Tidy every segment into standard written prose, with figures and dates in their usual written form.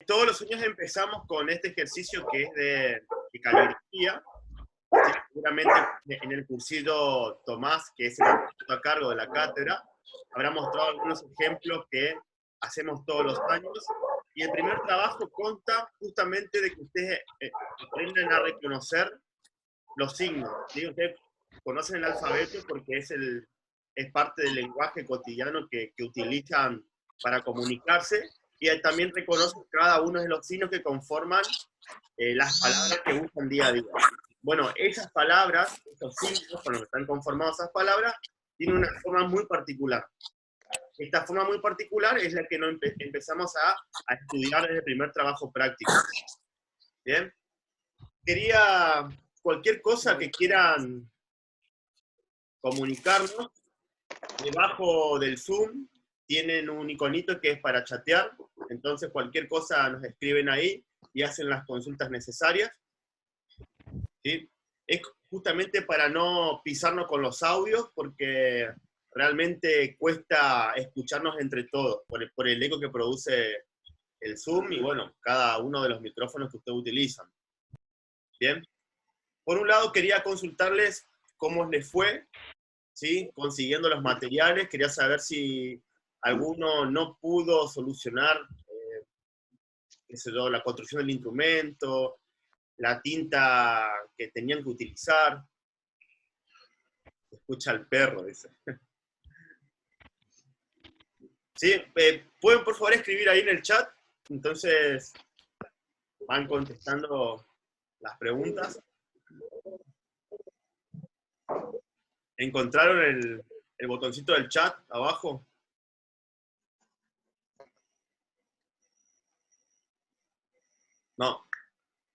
todos los años empezamos con este ejercicio que es de caligrafía. Sí, seguramente en el cursito Tomás, que es el arquitecto a cargo de la cátedra, habrá mostrado algunos ejemplos que hacemos todos los años. Y el primer trabajo consta justamente de que ustedes aprendan a reconocer los signos. ¿Sí? Ustedes conocen el alfabeto porque es parte del lenguaje cotidiano que utilizan para comunicarse, y también reconocen cada uno de los signos que conforman las palabras que usan día a día. Bueno, esas palabras, estos signos con los que están conformados esas palabras, tienen una forma muy particular. Esta forma muy particular es la que empezamos a estudiar desde el primer trabajo práctico. ¿Bien? Quería cualquier cosa que quieran comunicarnos, debajo del Zoom tienen un iconito que es para chatear, entonces cualquier cosa nos escriben ahí y hacen las consultas necesarias. ¿Sí? Es justamente para no pisarnos con los audios, porque realmente cuesta escucharnos entre todos, por el eco que produce el Zoom y bueno, cada uno de los micrófonos que ustedes utilizan. Bien. Por un lado quería consultarles cómo les fue, ¿sí? Consiguiendo los materiales. Quería saber si alguno no pudo solucionar qué sé yo, la construcción del instrumento, la tinta que tenían que utilizar. Escucha al perro, dice. Sí, pueden por favor escribir ahí en el chat, entonces van contestando las preguntas. ¿Encontraron el botoncito del chat abajo? No,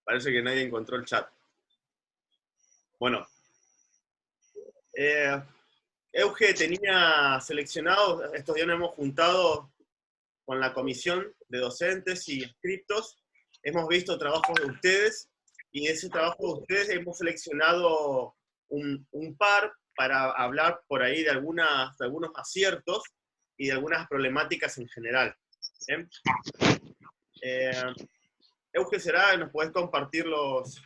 parece que nadie encontró el chat. Bueno, Euge tenía seleccionado, estos días nos hemos juntado con la comisión de docentes y inscriptos, hemos visto trabajos de ustedes, y de ese trabajo de ustedes hemos seleccionado un par para hablar por ahí de algunos aciertos y de algunas problemáticas en general. Euge, ¿será? ¿Nos podés compartir los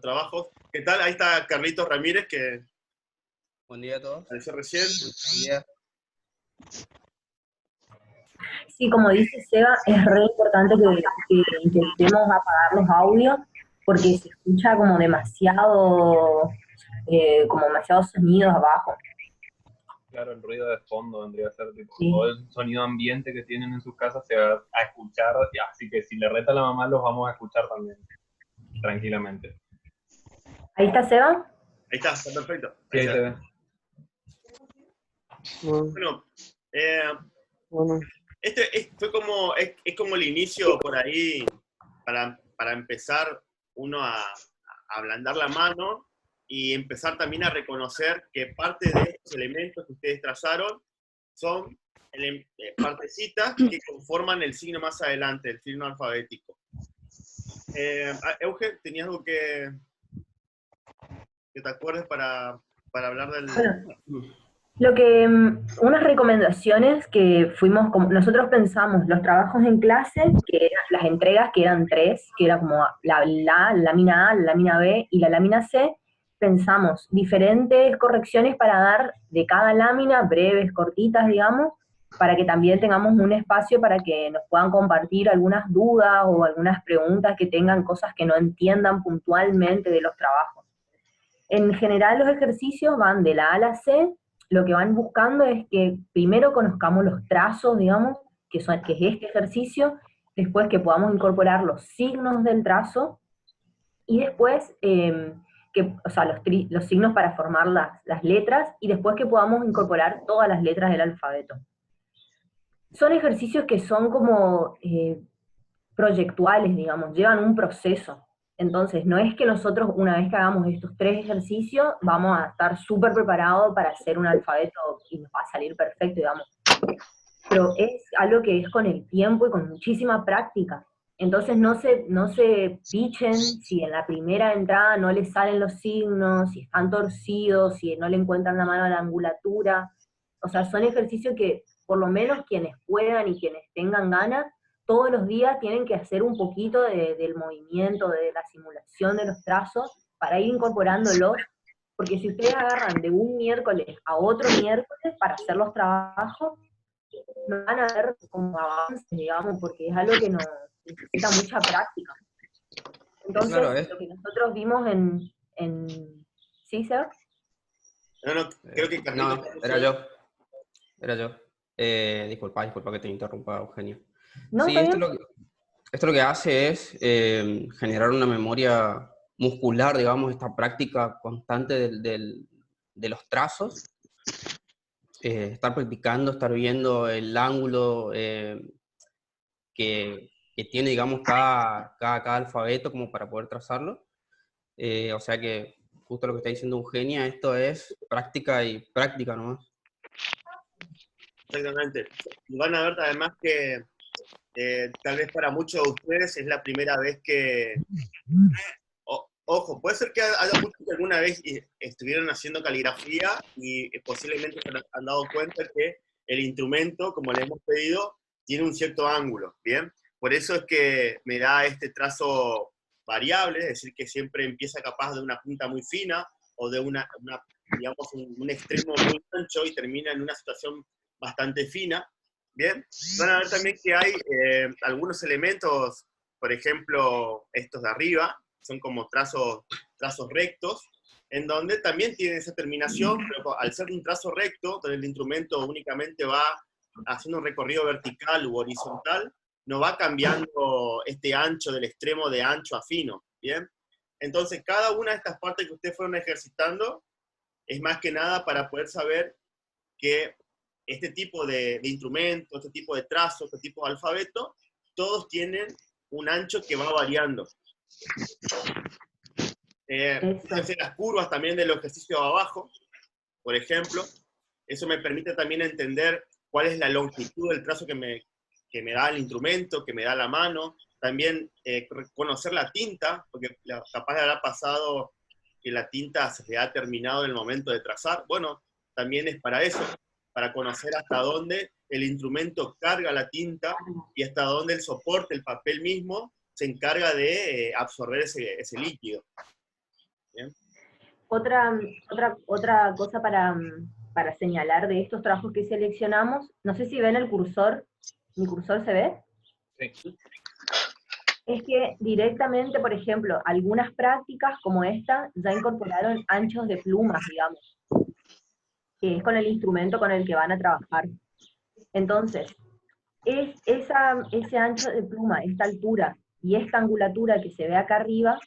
trabajos? ¿Qué tal? Ahí está Carlitos Ramírez, que buen día a todos. apareció recién. Buen día. Sí, como dice Seba, es re importante que intentemos apagar los audios porque se escucha como demasiados sonidos abajo. Claro, el ruido de fondo vendría a ser tipo, Sí. todo el sonido ambiente que tienen en sus casas se va a escuchar, así que si le reta a la mamá los vamos a escuchar también, tranquilamente. ¿Ahí está Seba? Ahí está perfecto. Sí, ahí se ve. Bueno, fue como, es como el inicio por ahí, para empezar uno a ablandar la mano y empezar también a reconocer que parte de estos elementos que ustedes trazaron son partecitas que conforman el signo más adelante, el signo alfabético. Euge, ¿tenías algo que te acuerdes para hablar del... Bueno, unas recomendaciones que nosotros pensamos los trabajos en clase, que eran las entregas, que eran 3, que era como la lámina A, la lámina B y la lámina C. Pensamos diferentes correcciones para dar de cada lámina, breves, cortitas, digamos, para que también tengamos un espacio para que nos puedan compartir algunas dudas o algunas preguntas que tengan, cosas que no entiendan puntualmente de los trabajos. En general los ejercicios van de la A a la C. Lo que van buscando es que primero conozcamos los trazos, digamos, que es este ejercicio, después que podamos incorporar los signos del trazo, y después, los signos para formar las letras, y después que podamos incorporar todas las letras del alfabeto. Son ejercicios que son como proyectuales, digamos, llevan un proceso. Entonces, no es que nosotros, una vez que hagamos estos 3 ejercicios, vamos a estar súper preparados para hacer un alfabeto y nos va a salir perfecto, digamos. Pero es algo que es con el tiempo y con muchísima práctica. Entonces, no se pichen si en la primera entrada no les salen los signos, si están torcidos, si no le encuentran la mano a la angulatura. O sea, son ejercicios que, por lo menos quienes puedan y quienes tengan ganas, todos los días tienen que hacer un poquito del movimiento, de la simulación de los trazos, para ir incorporándolos, porque si ustedes agarran de un miércoles a otro miércoles para hacer los trabajos, no van a ver como avances, digamos, porque es algo que nos necesita mucha práctica. Entonces, Claro, lo que nosotros vimos en ¿sí, Seb? No, creo que No, Carlitos... era yo. Disculpa que te interrumpa, Eugenio. ¿No? Sí, ¿Está bien? esto lo que hace es generar una memoria muscular, digamos, esta práctica constante de los trazos, estar practicando, estar viendo el ángulo que tiene, digamos, cada alfabeto como para poder trazarlo. O sea que, justo lo que está diciendo Eugenia, esto es práctica y práctica nomás. Exactamente. Y van a ver además que tal vez para muchos de ustedes es la primera vez que... ojo, puede ser que haya muchos que alguna vez estuvieron haciendo caligrafía y posiblemente se han dado cuenta que el instrumento, como le hemos pedido, tiene un cierto ángulo, ¿bien? Por eso es que me da este trazo variable, es decir, que siempre empieza capaz de una punta muy fina o de digamos, un extremo muy ancho y termina en una situación bastante fina, ¿bien? Van a ver también que hay algunos elementos, por ejemplo, estos de arriba, son como trazos rectos, en donde también tiene esa terminación, pero al ser un trazo recto, donde el instrumento únicamente va haciendo un recorrido vertical u horizontal, no va cambiando este ancho del extremo de ancho a fino, ¿bien? Entonces, cada una de estas partes que ustedes fueron ejercitando es más que nada para poder saber que este tipo de instrumentos, este tipo de trazos, este tipo de alfabeto, todos tienen un ancho que va variando. Fíjense las curvas también de los ejercicios abajo, por ejemplo. Eso me permite también entender cuál es la longitud del trazo que me da el instrumento, que me da la mano. También conocer la tinta, porque capaz de haber pasado que la tinta se ha terminado en el momento de trazar. Bueno, también es para eso, para conocer hasta dónde el instrumento carga la tinta y hasta dónde el soporte, el papel mismo, se encarga de absorber ese líquido. ¿Bien? Otra cosa para señalar de estos trabajos que seleccionamos, no sé si ven el cursor, ¿mi cursor se ve? Sí. Es que directamente, por ejemplo, algunas prácticas como esta ya incorporaron anchos de plumas, digamos, que es con el instrumento con el que van a trabajar. Entonces, ese ancho de pluma, esta altura y esta angulatura que se ve acá arriba,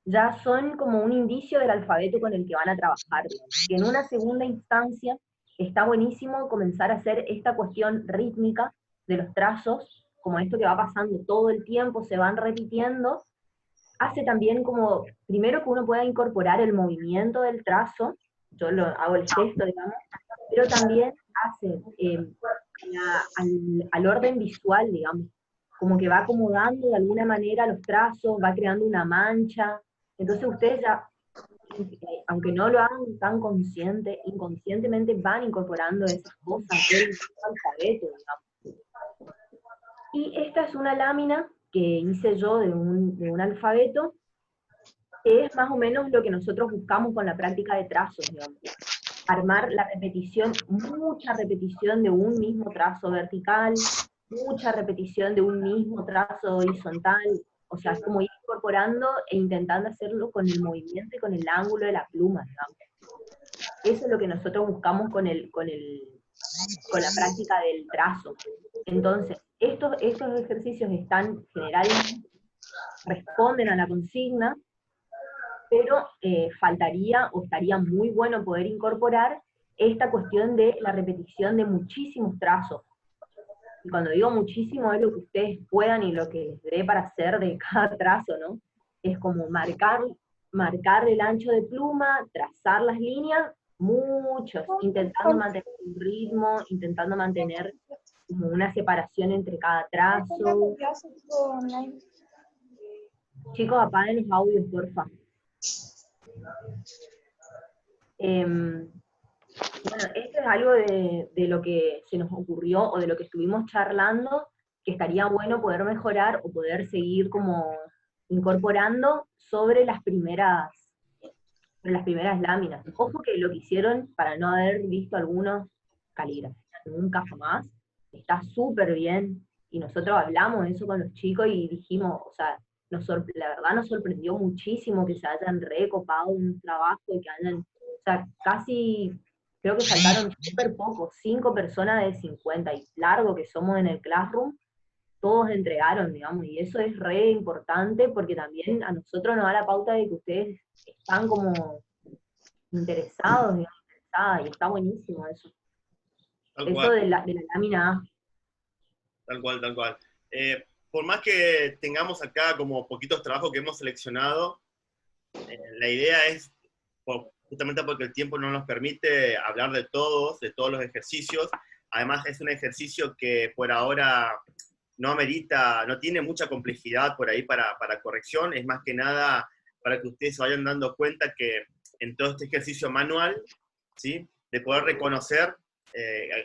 ya son como un indicio del alfabeto con el que van a trabajar. Que en una segunda instancia está buenísimo comenzar a hacer esta cuestión rítmica de los trazos, como esto que va pasando todo el tiempo, se van repitiendo, hace también como, primero que uno pueda incorporar el movimiento del trazo, yo hago el gesto, digamos, pero también hace al orden visual, digamos, como que va acomodando de alguna manera los trazos, va creando una mancha, entonces ustedes ya, aunque no lo hagan tan consciente, inconscientemente van incorporando esas cosas del alfabeto, digamos. Y esta es una lámina que hice yo de un alfabeto, que es más o menos lo que nosotros buscamos con la práctica de trazos, digamos. Armar la repetición, mucha repetición de un mismo trazo vertical, mucha repetición de un mismo trazo horizontal, o sea, es como ir incorporando e intentando hacerlo con el movimiento y con el ángulo de la pluma, digamos. Eso es lo que nosotros buscamos con la práctica del trazo. Entonces, estos ejercicios están generalmente, responden a la consigna, pero faltaría o estaría muy bueno poder incorporar esta cuestión de la repetición de muchísimos trazos. Y cuando digo muchísimo es lo que ustedes puedan y lo que les dé para hacer de cada trazo, ¿no? Es como marcar el ancho de pluma, trazar las líneas, muchos, intentando mantener un ritmo, intentando mantener como una separación entre cada trazo. Chicos, apaguen los audios, porfa. Bueno, esto es algo de lo que se nos ocurrió o de lo que estuvimos charlando que estaría bueno poder mejorar o poder seguir como incorporando sobre las primeras láminas. Ojo que lo que hicieron, para no haber visto algunos caligrafías nunca jamás, está súper bien, y nosotros hablamos de eso con los chicos y dijimos, o sea, la verdad nos sorprendió muchísimo que se hayan recopado un trabajo y que hayan, o sea, casi, creo que faltaron súper pocos, 5 personas de 50 y largo que somos en el Classroom, todos entregaron, digamos, y eso es re importante porque también a nosotros nos da la pauta de que ustedes están como interesados, digamos, interesadas, y está buenísimo eso. Tal Eso cual, de la lámina A. tal cual, tal cual. Por más que tengamos acá como poquitos trabajos que hemos seleccionado, la idea es, justamente porque el tiempo no nos permite hablar de todos los ejercicios. Además es un ejercicio que por ahora no amerita, no tiene mucha complejidad por ahí para corrección, es más que nada para que ustedes se vayan dando cuenta que en todo este ejercicio manual, ¿sí? De poder reconocer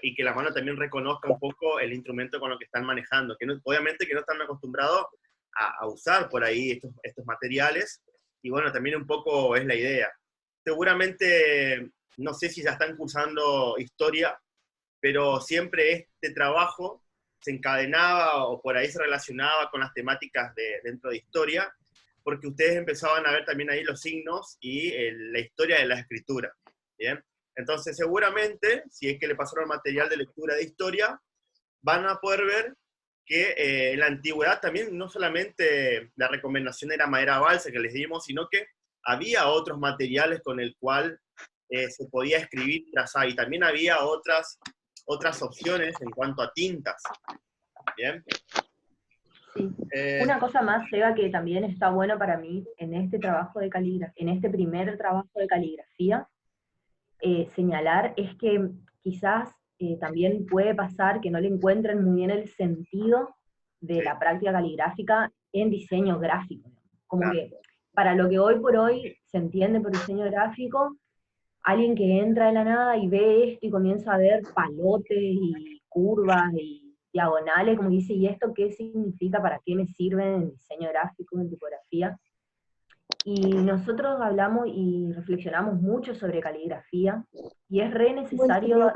y que la mano también reconozca un poco el instrumento con lo que están manejando, que no, obviamente que no están acostumbrados a usar por ahí estos materiales, y bueno, también un poco es la idea. Seguramente, no sé si ya están cursando historia, pero siempre este trabajo se encadenaba o por ahí se relacionaba con las temáticas dentro de historia, porque ustedes empezaban a ver también ahí los signos y la historia de la escritura, ¿bien? Entonces seguramente, si es que le pasaron material de lectura de historia, van a poder ver que en la antigüedad también no solamente la recomendación era madera balsa que les dimos, sino que había otros materiales con el cual se podía escribir, trazar, y también había otras opciones en cuanto a tintas. ¿Bien? Sí. Una cosa más, Seba, que también está bueno para mí en este trabajo de caligrafía, en este primer trabajo de caligrafía, señalar es que quizás también puede pasar que no le encuentren muy bien el sentido de la práctica caligráfica en diseño gráfico. Como que para lo que hoy por hoy se entiende por diseño gráfico, alguien que entra de la nada y ve esto y comienza a ver palotes y curvas y diagonales, como dice, ¿y esto qué significa? ¿Para qué me sirve en diseño gráfico, en tipografía? Y nosotros hablamos y reflexionamos mucho sobre caligrafía, y es re necesario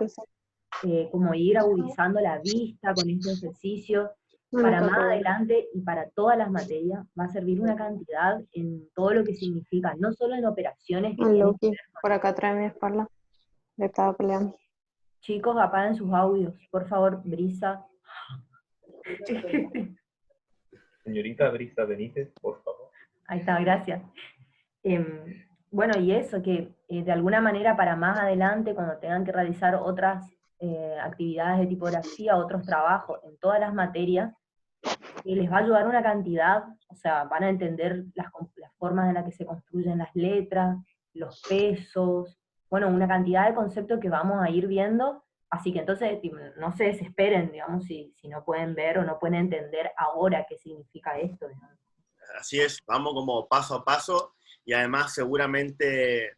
como ir agudizando la vista con estos ejercicios. Para más adelante y para todas las materias va a servir una cantidad en todo lo que significa, no solo en operaciones que tienen que ver con... Por acá trae mi espalda. Le estaba peleando. Chicos, apaguen sus audios, por favor, Brisa. Señorita Brisa Benítez, por favor. Ahí está, gracias. Bueno, y eso, que de alguna manera para más adelante, cuando tengan que realizar otras actividades de tipografía, otros trabajos en todas las materias, les va a ayudar una cantidad, o sea, van a entender las formas en las que se construyen las letras, los pesos, bueno, una cantidad de conceptos que vamos a ir viendo, así que entonces no se desesperen, digamos, si no pueden ver o no pueden entender ahora qué significa esto, digamos. Así es, vamos como paso a paso, y además seguramente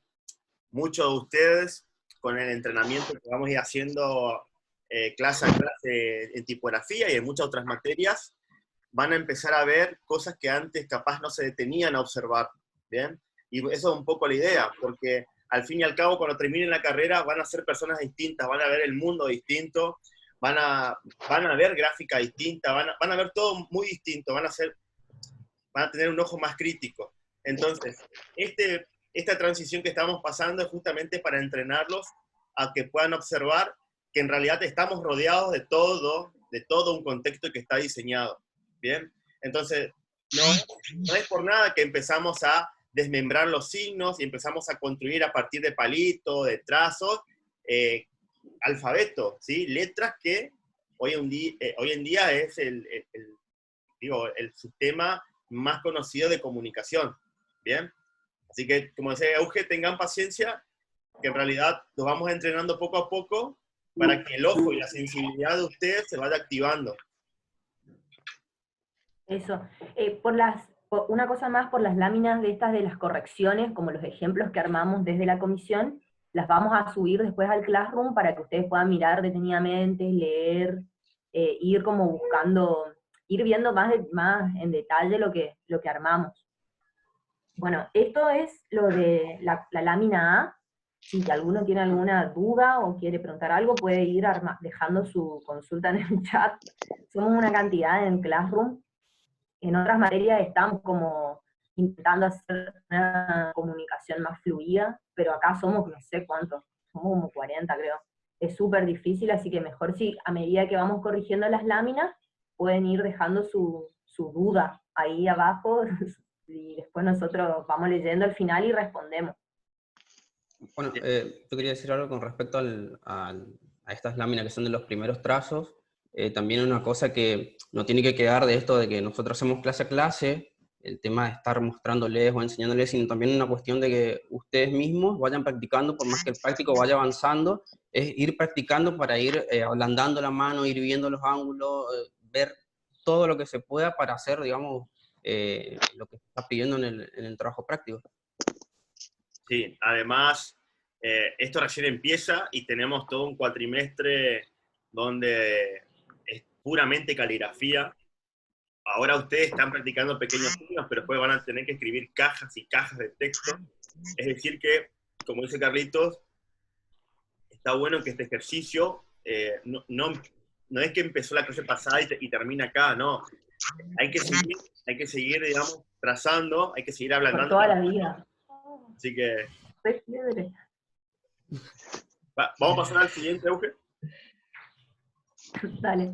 muchos de ustedes, con el entrenamiento que vamos a ir haciendo clase a clase en tipografía y en muchas otras materias, van a empezar a ver cosas que antes capaz no se detenían a observar, ¿bien? Y eso es un poco la idea, porque al fin y al cabo, cuando terminen la carrera, van a ser personas distintas, van a ver el mundo distinto, van a ver gráfica distinta, van a ver todo muy distinto, van a tener un ojo más crítico. Entonces, esta transición que estamos pasando es justamente para entrenarlos a que puedan observar que en realidad estamos rodeados de todo un contexto que está diseñado. ¿Bien? Entonces, no es por nada que empezamos a desmembrar los signos y empezamos a construir a partir de palitos, de trazos, alfabeto, ¿sí? Letras que hoy en día es el sistema más conocido de comunicación. ¿Bien? Así que, como decía Euge, tengan paciencia, que en realidad los vamos entrenando poco a poco para que el ojo y la sensibilidad de ustedes se vaya activando. Eso. Una cosa más, por las láminas de estas de las correcciones, como los ejemplos que armamos desde la comisión, las vamos a subir después al Classroom para que ustedes puedan mirar detenidamente, leer, ir como buscando ir viendo más en detalle lo que armamos. Bueno, esto es lo de la lámina A. Si alguno tiene alguna duda o quiere preguntar algo, puede ir dejando su consulta en el chat. Somos una cantidad en Classroom. En otras materias estamos como intentando hacer una comunicación más fluida, pero acá somos no sé cuántos, somos como 40 creo. Es súper difícil, así que mejor si a medida que vamos corrigiendo las láminas, pueden ir dejando su duda ahí abajo, y después nosotros vamos leyendo al final y respondemos. Bueno, yo quería decir algo con respecto a estas láminas que son de los primeros trazos. También una cosa que no tiene que quedar de esto de que nosotros hacemos clase a clase, el tema de estar mostrándoles o enseñándoles, sino también una cuestión de que ustedes mismos vayan practicando, por más que el práctico vaya avanzando, es ir practicando para ir ablandando la mano, ir viendo los ángulos, ver todo lo que se pueda para hacer, digamos, lo que se está pidiendo en el trabajo práctico. Sí, además, esto recién empieza y tenemos todo un cuatrimestre donde es puramente caligrafía. Ahora ustedes están practicando pequeños signos, pero después van a tener que escribir cajas y cajas de texto. Es decir que, como dice Carlitos, está bueno que este ejercicio no es que empezó la clase pasada y termina acá, no. Hay que seguir, digamos, trazando, hay que seguir ablandando. Por toda la vida. Así que... Vamos a pasar al siguiente, Euge. Dale.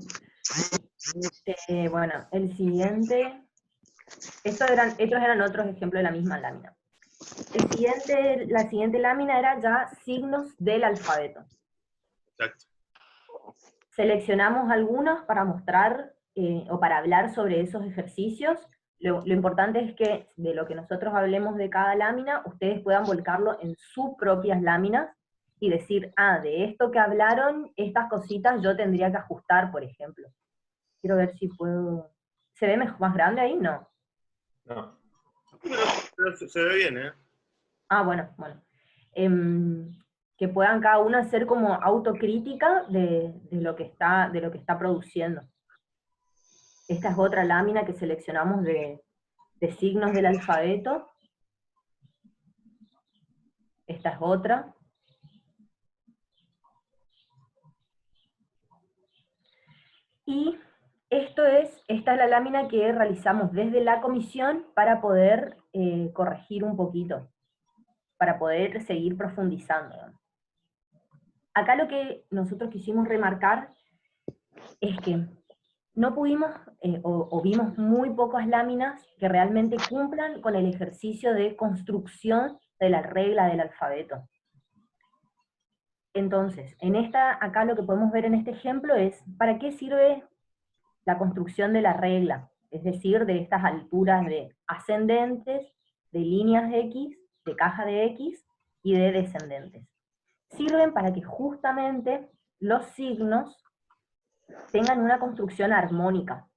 Bueno, el siguiente... Estos eran otros ejemplos de la misma lámina. La siguiente lámina era ya signos del alfabeto. Exacto. Seleccionamos algunos para mostrar o para hablar sobre esos ejercicios. Lo importante es que de lo que nosotros hablemos de cada lámina, ustedes puedan volcarlo en sus propias láminas y decir, de esto que hablaron, estas cositas yo tendría que ajustar, por ejemplo. Quiero ver si puedo... ¿Se ve más grande ahí? No. No. Pero se ve bien, ¿eh? Bueno. Que puedan cada uno hacer como autocrítica de lo que está produciendo. Esta es otra lámina que seleccionamos de signos del alfabeto. Esta es otra. Y esta es la lámina que realizamos desde la comisión para poder corregir un poquito, para poder seguir profundizando. Acá lo que nosotros quisimos remarcar es que no pudimos, o vimos muy pocas láminas que realmente cumplan con el ejercicio de construcción de la regla del alfabeto. Entonces, acá lo que podemos ver en este ejemplo es, ¿para qué sirve la construcción de la regla? Es decir, de estas alturas de ascendentes, de líneas de X, de caja de X, y de descendentes. Sirven para que justamente los signos tengan una construcción armónica.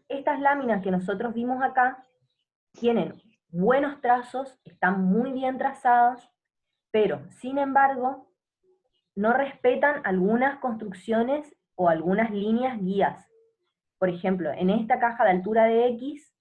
Estas láminas que nosotros vimos acá tienen buenos trazos, están muy bien trazadas, pero sin embargo no respetan algunas construcciones o algunas líneas guías. Por ejemplo, en esta caja de altura de X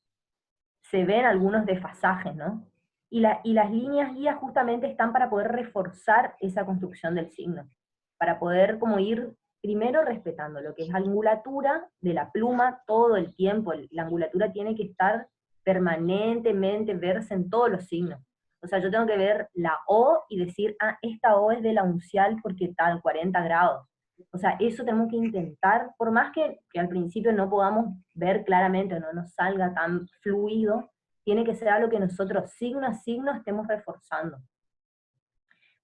se ven algunos desfasajes, ¿no? Y las líneas guías justamente están para poder reforzar esa construcción del signo, para poder como ir primero respetando lo que es la angulatura de la pluma todo el tiempo. La angulatura tiene que estar permanentemente, verse en todos los signos. O sea, yo tengo que ver la O y decir, esta O es de la uncial porque está 40 grados. O sea, eso tenemos que intentar, por más que al principio no podamos ver claramente, no nos salga tan fluido, tiene que ser algo que nosotros signo a signo estemos reforzando.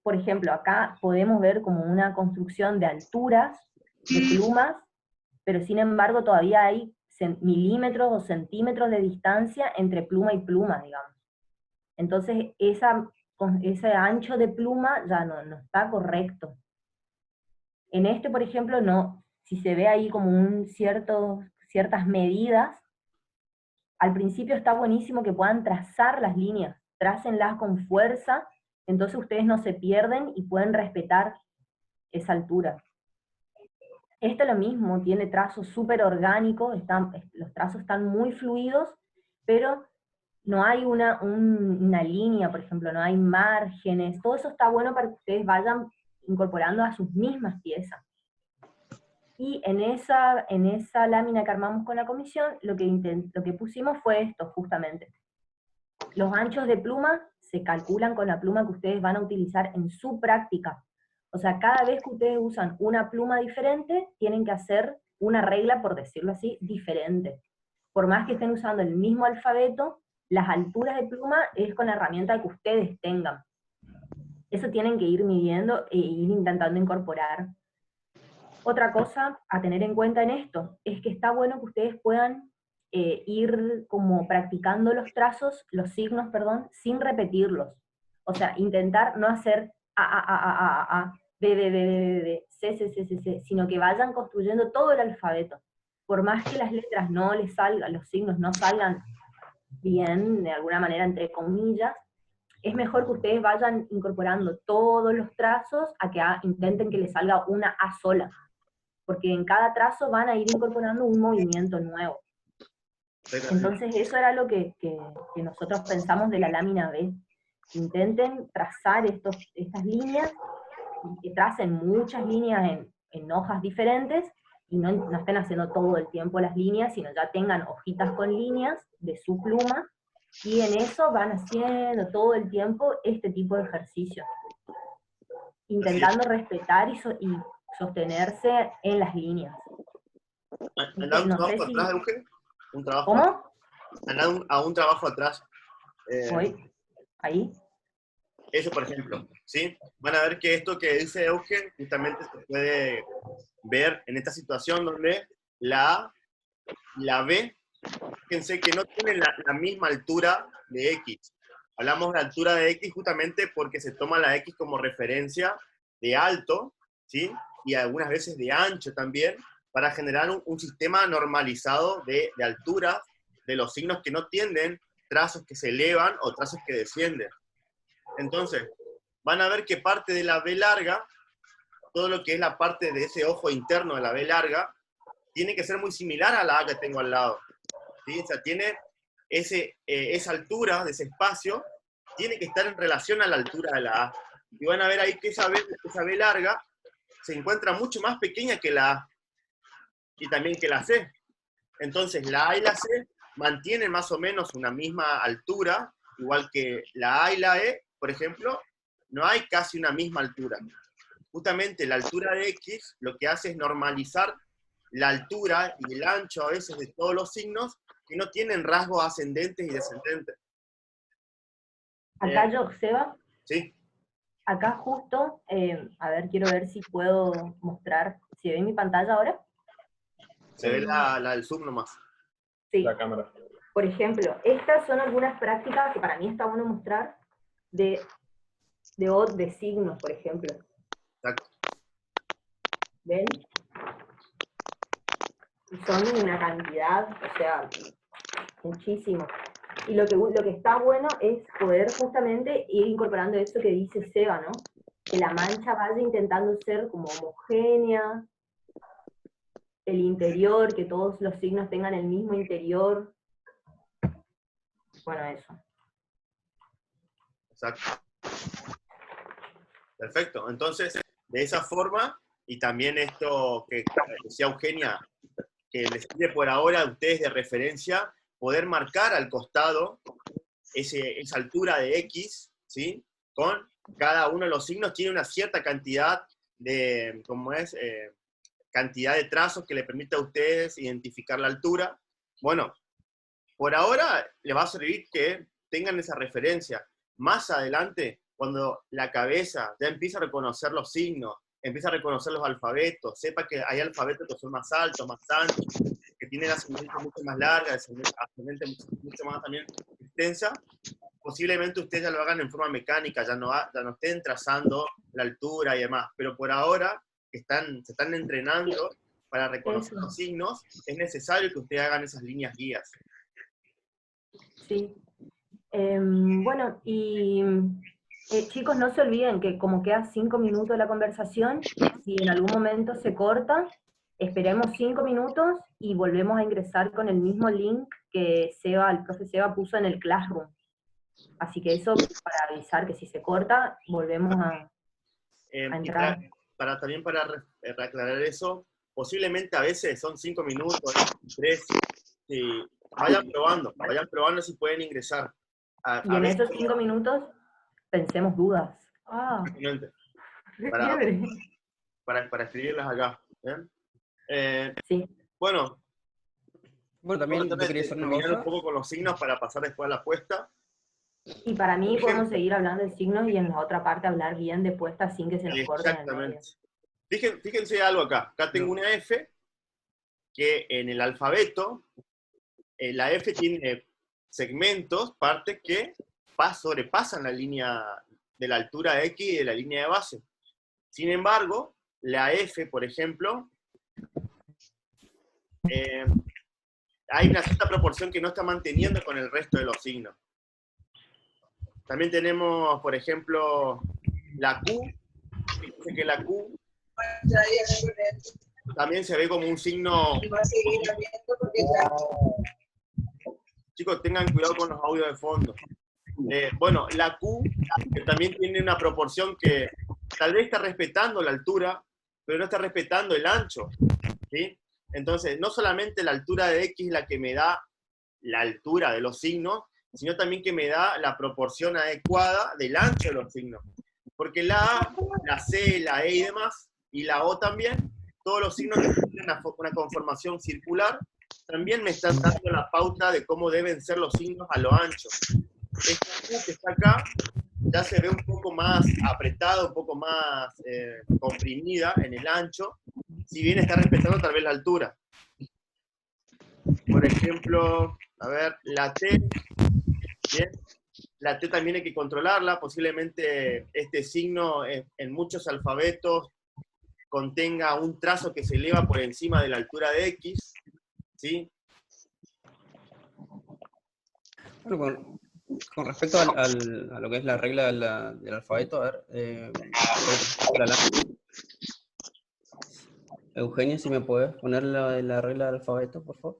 Por ejemplo, acá podemos ver como una construcción de alturas, de plumas, pero sin embargo todavía hay milímetros o centímetros de distancia entre pluma y pluma, digamos. Entonces ese ancho de pluma ya no está correcto. En este, por ejemplo, no, si se ve ahí como ciertas medidas, al principio está buenísimo que puedan trazar las líneas, trácenlas con fuerza, entonces ustedes no se pierden y pueden respetar esa altura. Este lo mismo, tiene trazos súper orgánicos, los trazos están muy fluidos, pero no hay una línea, por ejemplo, no hay márgenes, todo eso está bueno para que ustedes vayan incorporando a sus mismas piezas. Y en esa lámina que armamos con la comisión, lo que pusimos fue esto, justamente. Los anchos de pluma se calculan con la pluma que ustedes van a utilizar en su práctica. O sea, cada vez que ustedes usan una pluma diferente, tienen que hacer una regla, por decirlo así, diferente. Por más que estén usando el mismo alfabeto, las alturas de pluma es con la herramienta que ustedes tengan. Eso tienen que ir midiendo e ir intentando incorporar. Otra cosa a tener en cuenta en esto, es que está bueno que ustedes puedan ir como practicando los trazos, los signos, perdón, sin repetirlos. O sea, intentar no hacer A, B, B, B, B, B, C, C, C, C, C, sino que vayan construyendo todo el alfabeto. Por más que las letras no les salgan, los signos no salgan bien, de alguna manera, entre comillas, es mejor que ustedes vayan incorporando todos los trazos a que intenten que les salga una A sola, porque en cada trazo van a ir incorporando un movimiento nuevo. Entonces eso era lo que nosotros pensamos de la lámina B. Intenten trazar estas líneas, que tracen muchas líneas en hojas diferentes, y no estén haciendo todo el tiempo las líneas, sino ya tengan hojitas con líneas de su pluma, y en eso van haciendo todo el tiempo este tipo de ejercicio, intentando respetar y sostenerse en las líneas. ¿Andá un No trabajo sé si... atrás, Euge? ¿Un trabajo? ¿Cómo? Andá a un trabajo atrás. Voy. Ahí. Eso, por ejemplo, ¿sí? Van a ver que esto que dice Eugen justamente se puede ver en esta situación donde la A y la B, fíjense que no tienen la misma altura de X. Hablamos de altura de X justamente porque se toma la X como referencia de alto, ¿sí? Y algunas veces de ancho también, para generar un sistema normalizado de altura de los signos que no tienden trazos que se elevan o trazos que descienden. Entonces, van a ver que parte de la B larga, todo lo que es la parte de ese ojo interno de la B larga, tiene que ser muy similar a la A que tengo al lado. ¿Sí? O sea, tiene esa altura de ese espacio, tiene que estar en relación a la altura de la A. Y van a ver ahí que esa B larga se encuentra mucho más pequeña que la A, y también que la C. Entonces, la A y la C mantienen más o menos una misma altura, igual que la A y la E, por ejemplo, no hay casi una misma altura. Justamente la altura de X lo que hace es normalizar la altura y el ancho a veces de todos los signos que no tienen rasgos ascendentes y descendentes. Acá yo, Seba, ¿Sí? acá justo, a ver, quiero ver si puedo mostrar, ¿se ve mi pantalla ahora? Se ve la del Zoom nomás. Sí. La cámara. Por ejemplo, estas son algunas prácticas que para mí está bueno mostrar de signos, por ejemplo. Exacto. ¿Ven? Y son una cantidad, o sea, muchísimo. Y lo que está bueno es poder justamente ir incorporando eso que dice Seba, ¿no? Que la mancha vaya intentando ser como homogénea, el interior, que todos los signos tengan el mismo interior. Bueno, eso. Exacto. Perfecto. Entonces, de esa forma, y también esto que decía Eugenia, que les sirve por ahora a ustedes de referencia, poder marcar al costado esa altura de X, ¿sí? Con cada uno de los signos tiene una cierta cantidad de, cantidad de trazos que le permite a ustedes identificar la altura. Bueno, por ahora les va a servir que tengan esa referencia. Más adelante, cuando la cabeza ya empieza a reconocer los signos, empieza a reconocer los alfabetos, sepa que hay alfabetos que son más altos, más anchos, que tienen ascendencia mucho más larga, ascendente mucho más también extensa, posiblemente ustedes ya lo hagan en forma mecánica, ya no estén trazando la altura y demás, pero por ahora se están entrenando para reconocer los signos, es necesario que ustedes hagan esas líneas guías. Sí. Bueno, y chicos, no se olviden que como queda 5 minutos la conversación, si en algún momento se corta, esperemos 5 minutos y volvemos a ingresar con el mismo link que el profe Seba puso en el Classroom. Así que eso para avisar que si se corta, volvemos a entrar. También para aclarar eso, posiblemente a veces son 5 minutos, 3, sí. Vayan probando si pueden ingresar. Y en esos 5 minutos, pensemos dudas. Para escribirlas acá. ¿Bien? Sí. Bueno, también yo quería hacer una cosa. un poco con los signos para pasar después a la puesta. Y para mí podemos seguir hablando de signos y en la otra parte hablar bien de puesta sin que se nos corte. Exactamente. Fíjense algo acá. Acá tengo una F que en el alfabeto, la F tiene segmentos, partes que sobrepasan la línea de la altura de X y de la línea de base. Sin embargo, la F, por ejemplo, hay una cierta proporción que no está manteniendo con el resto de los signos. También tenemos, por ejemplo, la Q. Fíjense que la Q también se ve como un signo. Chicos, tengan cuidado con los audios de fondo. Bueno, la Q que también tiene una proporción que tal vez está respetando la altura, pero no está respetando el ancho, ¿sí? Entonces, no solamente la altura de X es la que me da la altura de los signos, sino también que me da la proporción adecuada del ancho de los signos. Porque la A, la C, la E y demás, y la O también, todos los signos que tienen una conformación circular, también me están dando la pauta de cómo deben ser los signos a lo ancho. Esta Q que está acá ya se ve un poco más apretada, un poco más comprimida en el ancho, si bien está respetando tal vez la altura. Por ejemplo, a ver, la T, ¿bien? La T también hay que controlarla, posiblemente este signo en muchos alfabetos contenga un trazo que se eleva por encima de la altura de X, ¿sí? Bueno, con respecto a lo que es la regla del alfabeto, a ver, Eugenia, si me puedes poner la regla del alfabeto, por favor.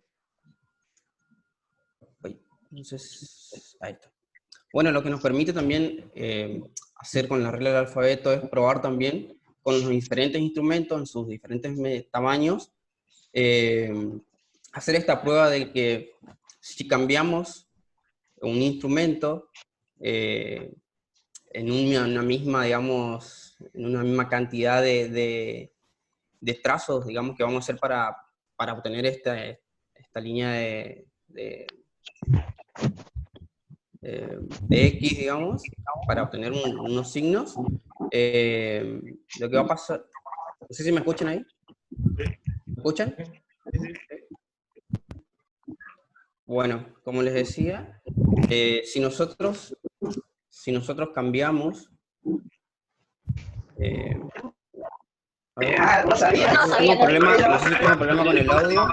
Entonces, ahí está. Bueno, lo que nos permite también hacer con la regla del alfabeto es probar también con los diferentes instrumentos en sus diferentes tamaños, hacer esta prueba de que si cambiamos un instrumento en una misma, digamos, en una misma cantidad de trazos, digamos, que vamos a hacer para obtener esta línea de X, digamos, para obtener unos signos, lo que va a pasar, no sé si me escuchan ahí, ¿me escuchan? Bueno, como les decía, si nosotros cambiamos, no sé si tengo problema con el audio.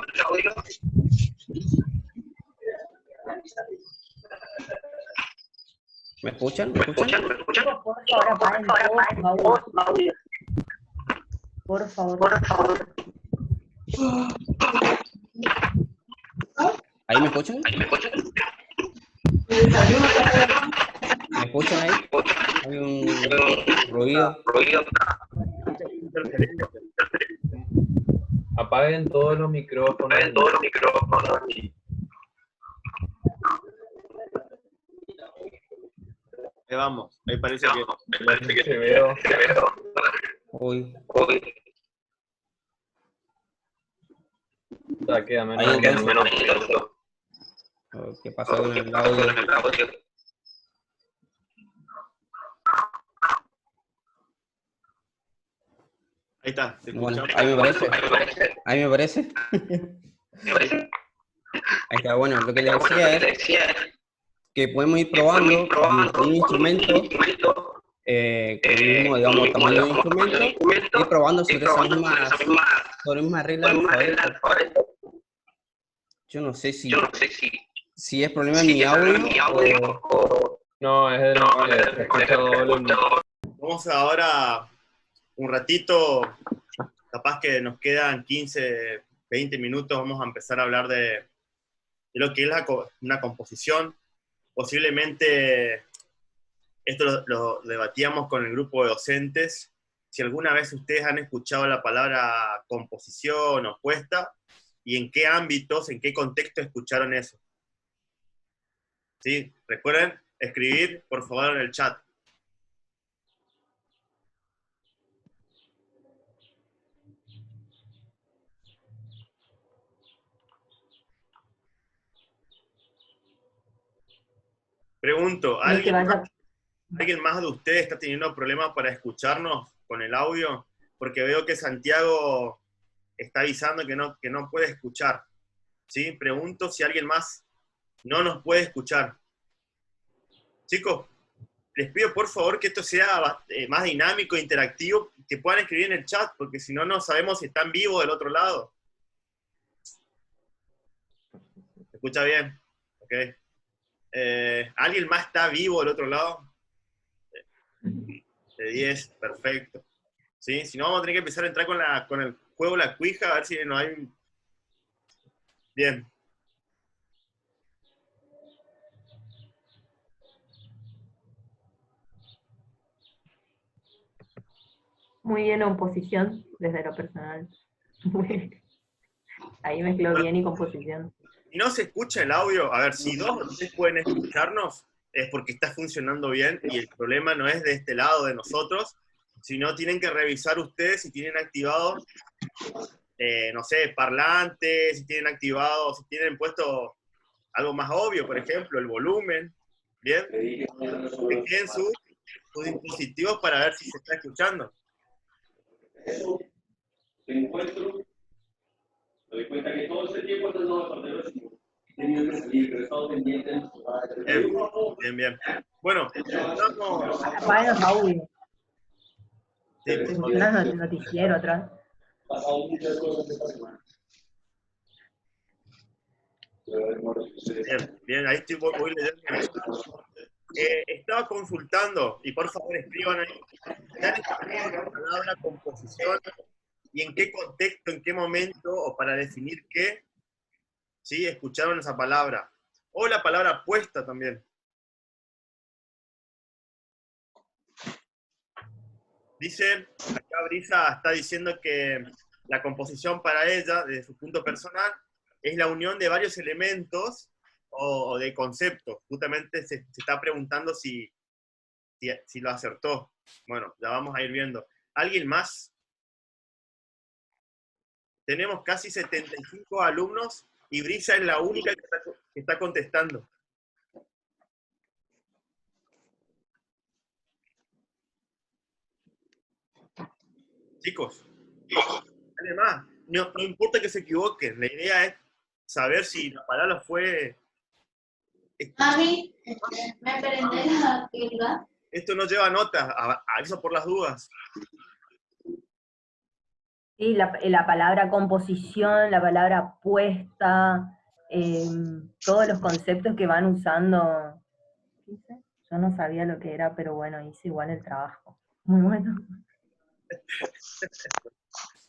¿Me escuchan? ¿Me escuchan? Por favor, apaguen todos los audios. Por favor. ¿Ahí me escuchan? ¿Me escuchan ahí? Hay un ruido. Apaguen todos los micrófonos. Ahí vamos, ahí parece que se veo. Uy. Ya queda menos de un minuto. ¿Qué pasa con el audio? Ahí está, ¿se escucha? Bueno, ahí me parece. Ahí está, bueno, lo que le decía es que podemos ir probando con un instrumento, con el mismo, digamos, tamaño de instrumento, y probando sobre esa misma regla del alfabeto. Yo no sé si es problema en mi audio o... No, es de Vamos ahora un ratito capaz que nos quedan 15, 20 minutos, vamos a empezar a hablar de lo que es una composición. Posiblemente esto lo debatíamos con el grupo de docentes. Si alguna vez ustedes han escuchado la palabra composición o puesta, y en qué ámbitos, en qué contexto escucharon eso. ¿Sí? Recuerden escribir, por favor, en el chat. Pregunto, ¿alguien más de ustedes está teniendo problemas para escucharnos con el audio? Porque veo que Santiago está avisando que no puede escuchar. ¿Sí? Pregunto si alguien más no nos puede escuchar. Chicos, les pido por favor que esto sea más dinámico, interactivo, que puedan escribir en el chat, porque si no, no sabemos si están vivos del otro lado. ¿Se escucha bien? Ok. ¿Alguien más está vivo del otro lado? De 10, perfecto. ¿Sí? Si no, vamos a tener que empezar a entrar con el juego La Cuija, a ver si no hay... Bien. Muy bien composición, desde lo personal. Ahí mezcló bien y composición. Si no se escucha el audio, a ver, si dos o tres pueden escucharnos, es porque está funcionando bien y el problema no es de este lado de nosotros, sino tienen que revisar ustedes si tienen activado, no sé, parlantes, si tienen activado, si tienen puesto algo más obvio, por ejemplo, el volumen, ¿bien? Chequen sus dispositivos para ver si se está escuchando. Eso te encuentro, me doy cuenta que todo ese tiempo estás dando apartado, he tenido que salir, pero he estado pendiente de Bien, bien. Bueno, estamos... Apaguen los audios. Sí, Se escucha el noticiero atrás. pasado muchas cosas esta semana. Bien, bien, ahí estoy, voy leyendo. Estaba consultando, y por favor escriban ahí, ¿están escuchando la palabra composición? ¿Y en qué contexto, en qué momento, o para definir qué, ¿sí? Escucharon esa palabra? O la palabra puesta también. Dice, acá Brisa está diciendo que la composición para ella, desde su punto personal, es la unión de varios elementos o de conceptos. Justamente se está preguntando si lo acertó. Bueno, ya vamos a ir viendo. ¿Alguien más? Tenemos casi 75 alumnos y Brisa es la única que está contestando. Chicos, ¿alguien más? No importa que se equivoquen, la idea es saber si la palabra fue... Mami, me prendé la pila. Esto no lleva notas, aviso por las dudas. Sí, la palabra composición, la palabra puesta, todos los conceptos que van usando. ¿Qué hice? Yo no sabía lo que era, pero bueno, hice igual el trabajo. Muy bueno.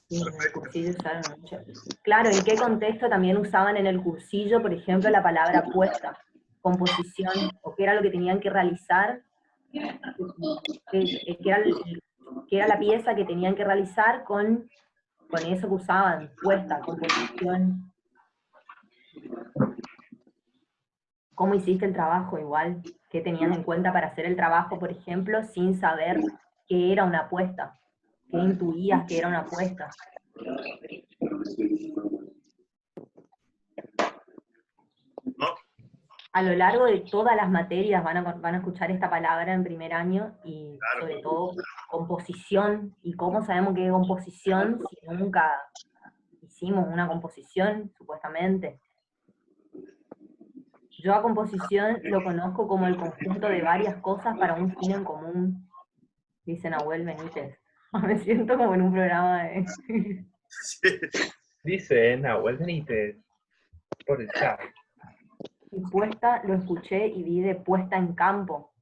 Sí, en el cursillo usaron mucho. Claro, ¿en qué contexto también usaban en el cursillo, por ejemplo, la palabra puesta, composición, o qué era lo que tenían que realizar, que era la pieza que tenían que realizar con eso que usaban, puesta, composición. ¿Cómo hiciste el trabajo igual? ¿Qué tenías en cuenta para hacer el trabajo, por ejemplo, sin saber qué era una puesta? ¿Qué intuías que era una puesta? ¿No? A lo largo de todas las materias van a escuchar esta palabra en primer año, y Claro. sobre todo composición. ¿Y cómo sabemos qué es composición si nunca hicimos una composición, supuestamente? Yo a composición lo conozco como el conjunto de varias cosas para un fin en común, dice Nahuel Benítez. Me siento como en un programa de... Dice Nahuel Benítez por el chat. Y puesta lo escuché y vi de puesta en campo.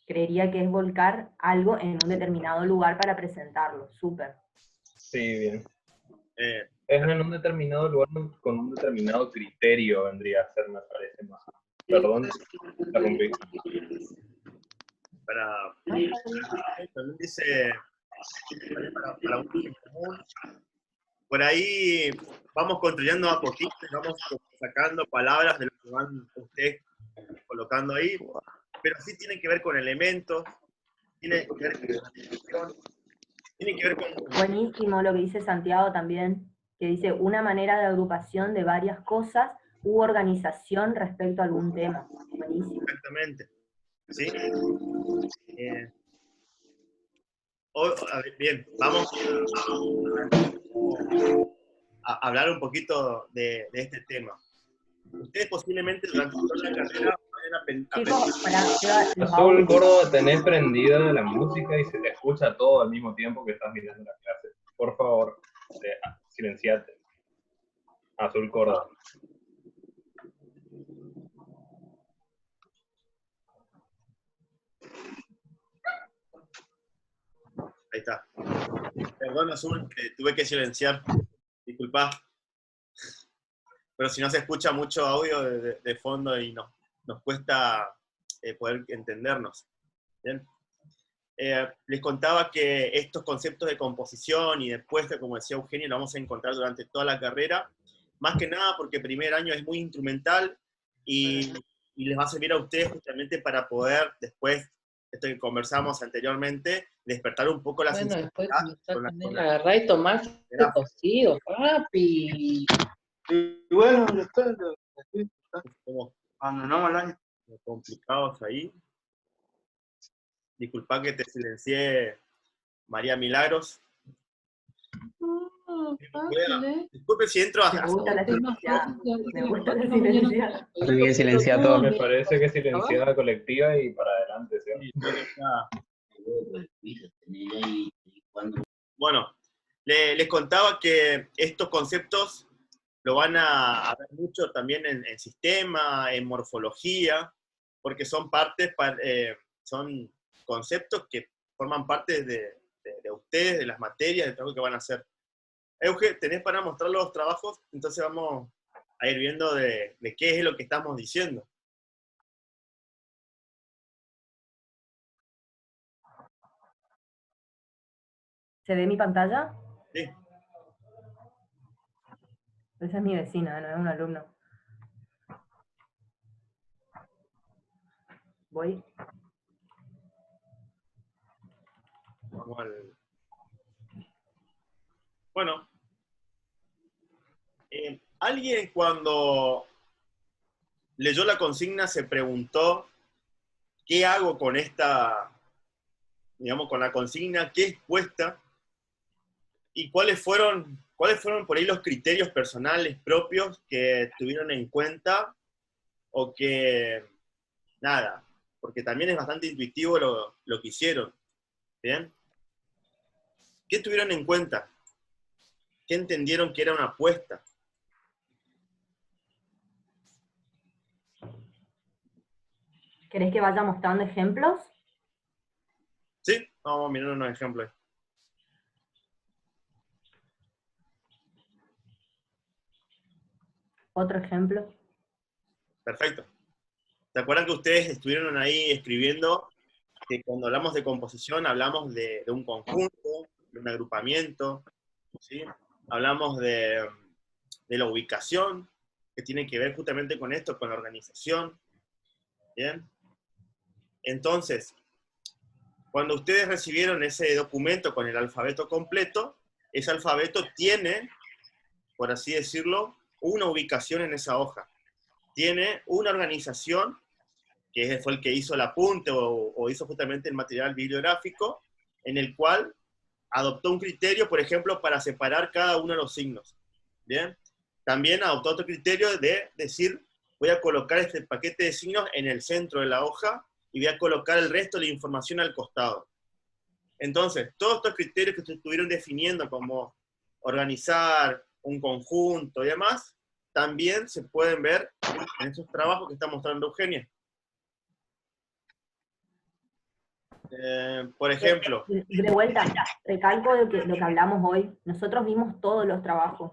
Creería que es volcar algo en un determinado lugar para presentarlo. Súper. Sí, bien. Eh, Es en un determinado lugar con un determinado criterio, vendría a ser, me parece más. Perdón, la rompí. también dice, para un fin común. Por ahí vamos construyendo a poquito y vamos sacando palabras de lo que van ustedes colocando ahí, pero sí tiene que ver con elementos, tiene que ver con organización, tiene que ver con... Buenísimo lo que dice Santiago también, que dice una manera de agrupación de varias cosas u organización respecto a algún tema. Buenísimo. Exactamente. ¿Sí? A ver, bien, vamos a hablar un poquito de este tema. Ustedes posiblemente durante toda la carrera vayan a Chicos, para los Azul, audios. Córdoba, tenés prendida la música y se te escucha todo al mismo tiempo que estás mirando la clase. Por favor, silenciate. Azul, Córdoba. Ahí está. Perdón, Azul, tuve que silenciar. Disculpa. Pero si no se escucha mucho audio de fondo y nos cuesta poder entendernos. ¿Bien? Les contaba que estos conceptos de composición y de puesta, como decía Eugenio, lo vamos a encontrar durante toda la carrera, más que nada porque el primer año es muy instrumental y les va a servir a ustedes justamente para poder después, esto que conversamos anteriormente, despertar un poco la Bueno, después sensibilidad comenzar también a agarrar y tomar cocido, papi. Y bueno, ya está. como Abandonamos el año. complicados ahí. Disculpa que te silencié, María Milagros. Disculpe si entro Me gusta la silenciada. Me gusta la silenciada. También silencia todo. Me parece que silenciada colectiva y para adelante. ¿Sí? Bueno, les contaba que estos conceptos lo van a ver mucho también en sistema, en morfología, porque son son conceptos que forman parte de ustedes, de las materias, del trabajo que van a hacer. Euge, ¿tenés para mostrar los trabajos? Entonces vamos a ir viendo de qué es lo que estamos diciendo. ¿Se ve mi pantalla? Sí. Esa es mi vecina, no es un alumno. Voy. Vamos al... Bueno. ¿Alguien cuando leyó la consigna se preguntó qué hago con esta, digamos, con la consigna, qué es puesta? ¿Y cuáles fueron por ahí los criterios personales propios que tuvieron en cuenta? O que, nada, porque también es bastante intuitivo lo que hicieron. ¿Bien? ¿Qué tuvieron en cuenta? ¿Qué entendieron que era una apuesta? ¿Querés que vaya mostrando ejemplos? Sí, vamos a mirar unos ejemplos. Otro ejemplo. Perfecto. ¿Se acuerdan que ustedes estuvieron ahí escribiendo que cuando hablamos de composición hablamos de un conjunto, de un agrupamiento, ¿sí? Hablamos de la ubicación, que tiene que ver justamente con esto, con la organización. ¿Bien? Entonces, cuando ustedes recibieron ese documento con el alfabeto completo, ese alfabeto tiene, por así decirlo, una ubicación en esa hoja. Tiene una organización, que fue el que hizo el apunte o hizo justamente el material bibliográfico, en el cual adoptó un criterio, por ejemplo, para separar cada uno de los signos. ¿Bien? También adoptó otro criterio de decir, voy a colocar este paquete de signos en el centro de la hoja y voy a colocar el resto de la información al costado. Entonces, todos estos criterios que se estuvieron definiendo como organizar un conjunto y demás, también se pueden ver en esos trabajos que está mostrando Eugenia. Por ejemplo. De vuelta, recalco lo que hablamos hoy. Nosotros vimos todos los trabajos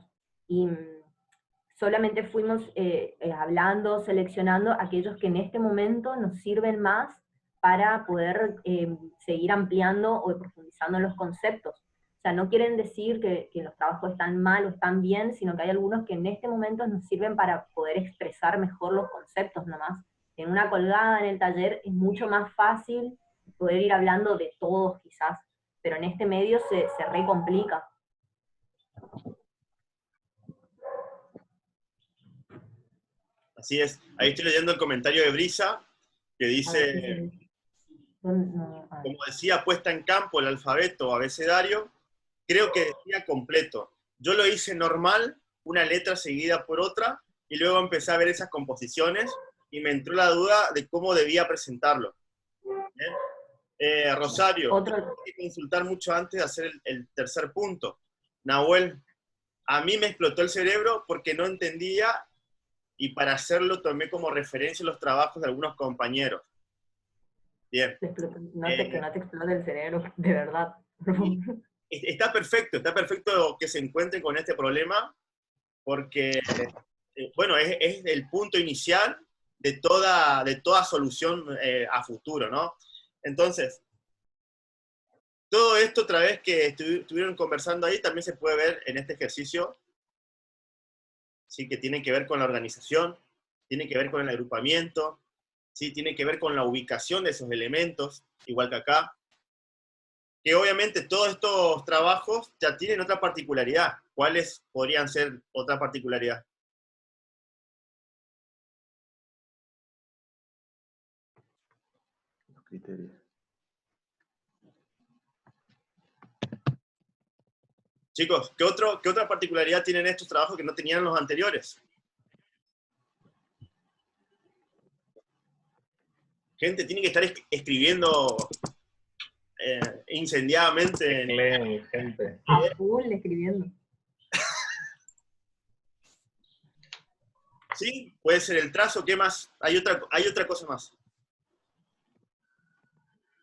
y solamente fuimos hablando, seleccionando aquellos que en este momento nos sirven más para poder seguir ampliando o profundizando en los conceptos. O sea, no quieren decir que los trabajos están mal o están bien, sino que hay algunos que en este momento nos sirven para poder expresar mejor los conceptos nomás. En una colgada en el taller es mucho más fácil poder ir hablando de todos quizás, pero en este medio se recomplica. Así es. Ahí estoy leyendo el comentario de Brisa, que dice, como decía, puesta en campo el alfabeto o abecedario, creo que decía completo. Yo lo hice normal, una letra seguida por otra, y luego empecé a ver esas composiciones, y me entró la duda de cómo debía presentarlo. Rosario, hay que consultar mucho antes de hacer el tercer punto. Nahuel, a mí me explotó el cerebro porque no entendía, y para hacerlo tomé como referencia los trabajos de algunos compañeros. Bien. Que no te explote el cerebro, de verdad. Está perfecto que se encuentren con este problema, porque, bueno, es el punto inicial de toda solución a futuro, ¿no? Entonces, todo esto, otra vez que estuvieron conversando ahí, también se puede ver en este ejercicio, ¿sí? Que tiene que ver con la organización, tiene que ver con el agrupamiento, ¿sí? Tiene que ver con la ubicación de esos elementos, igual que acá. Que obviamente todos estos trabajos ya tienen otra particularidad. ¿Cuáles podrían ser otra particularidad? Los criterios. Chicos, ¿qué otra particularidad tienen estos trabajos que no tenían los anteriores? Gente tiene que estar escribiendo incendiadamente. Leen, gente. A full escribiendo. Sí, puede ser el trazo. ¿Qué más? Hay otra cosa más.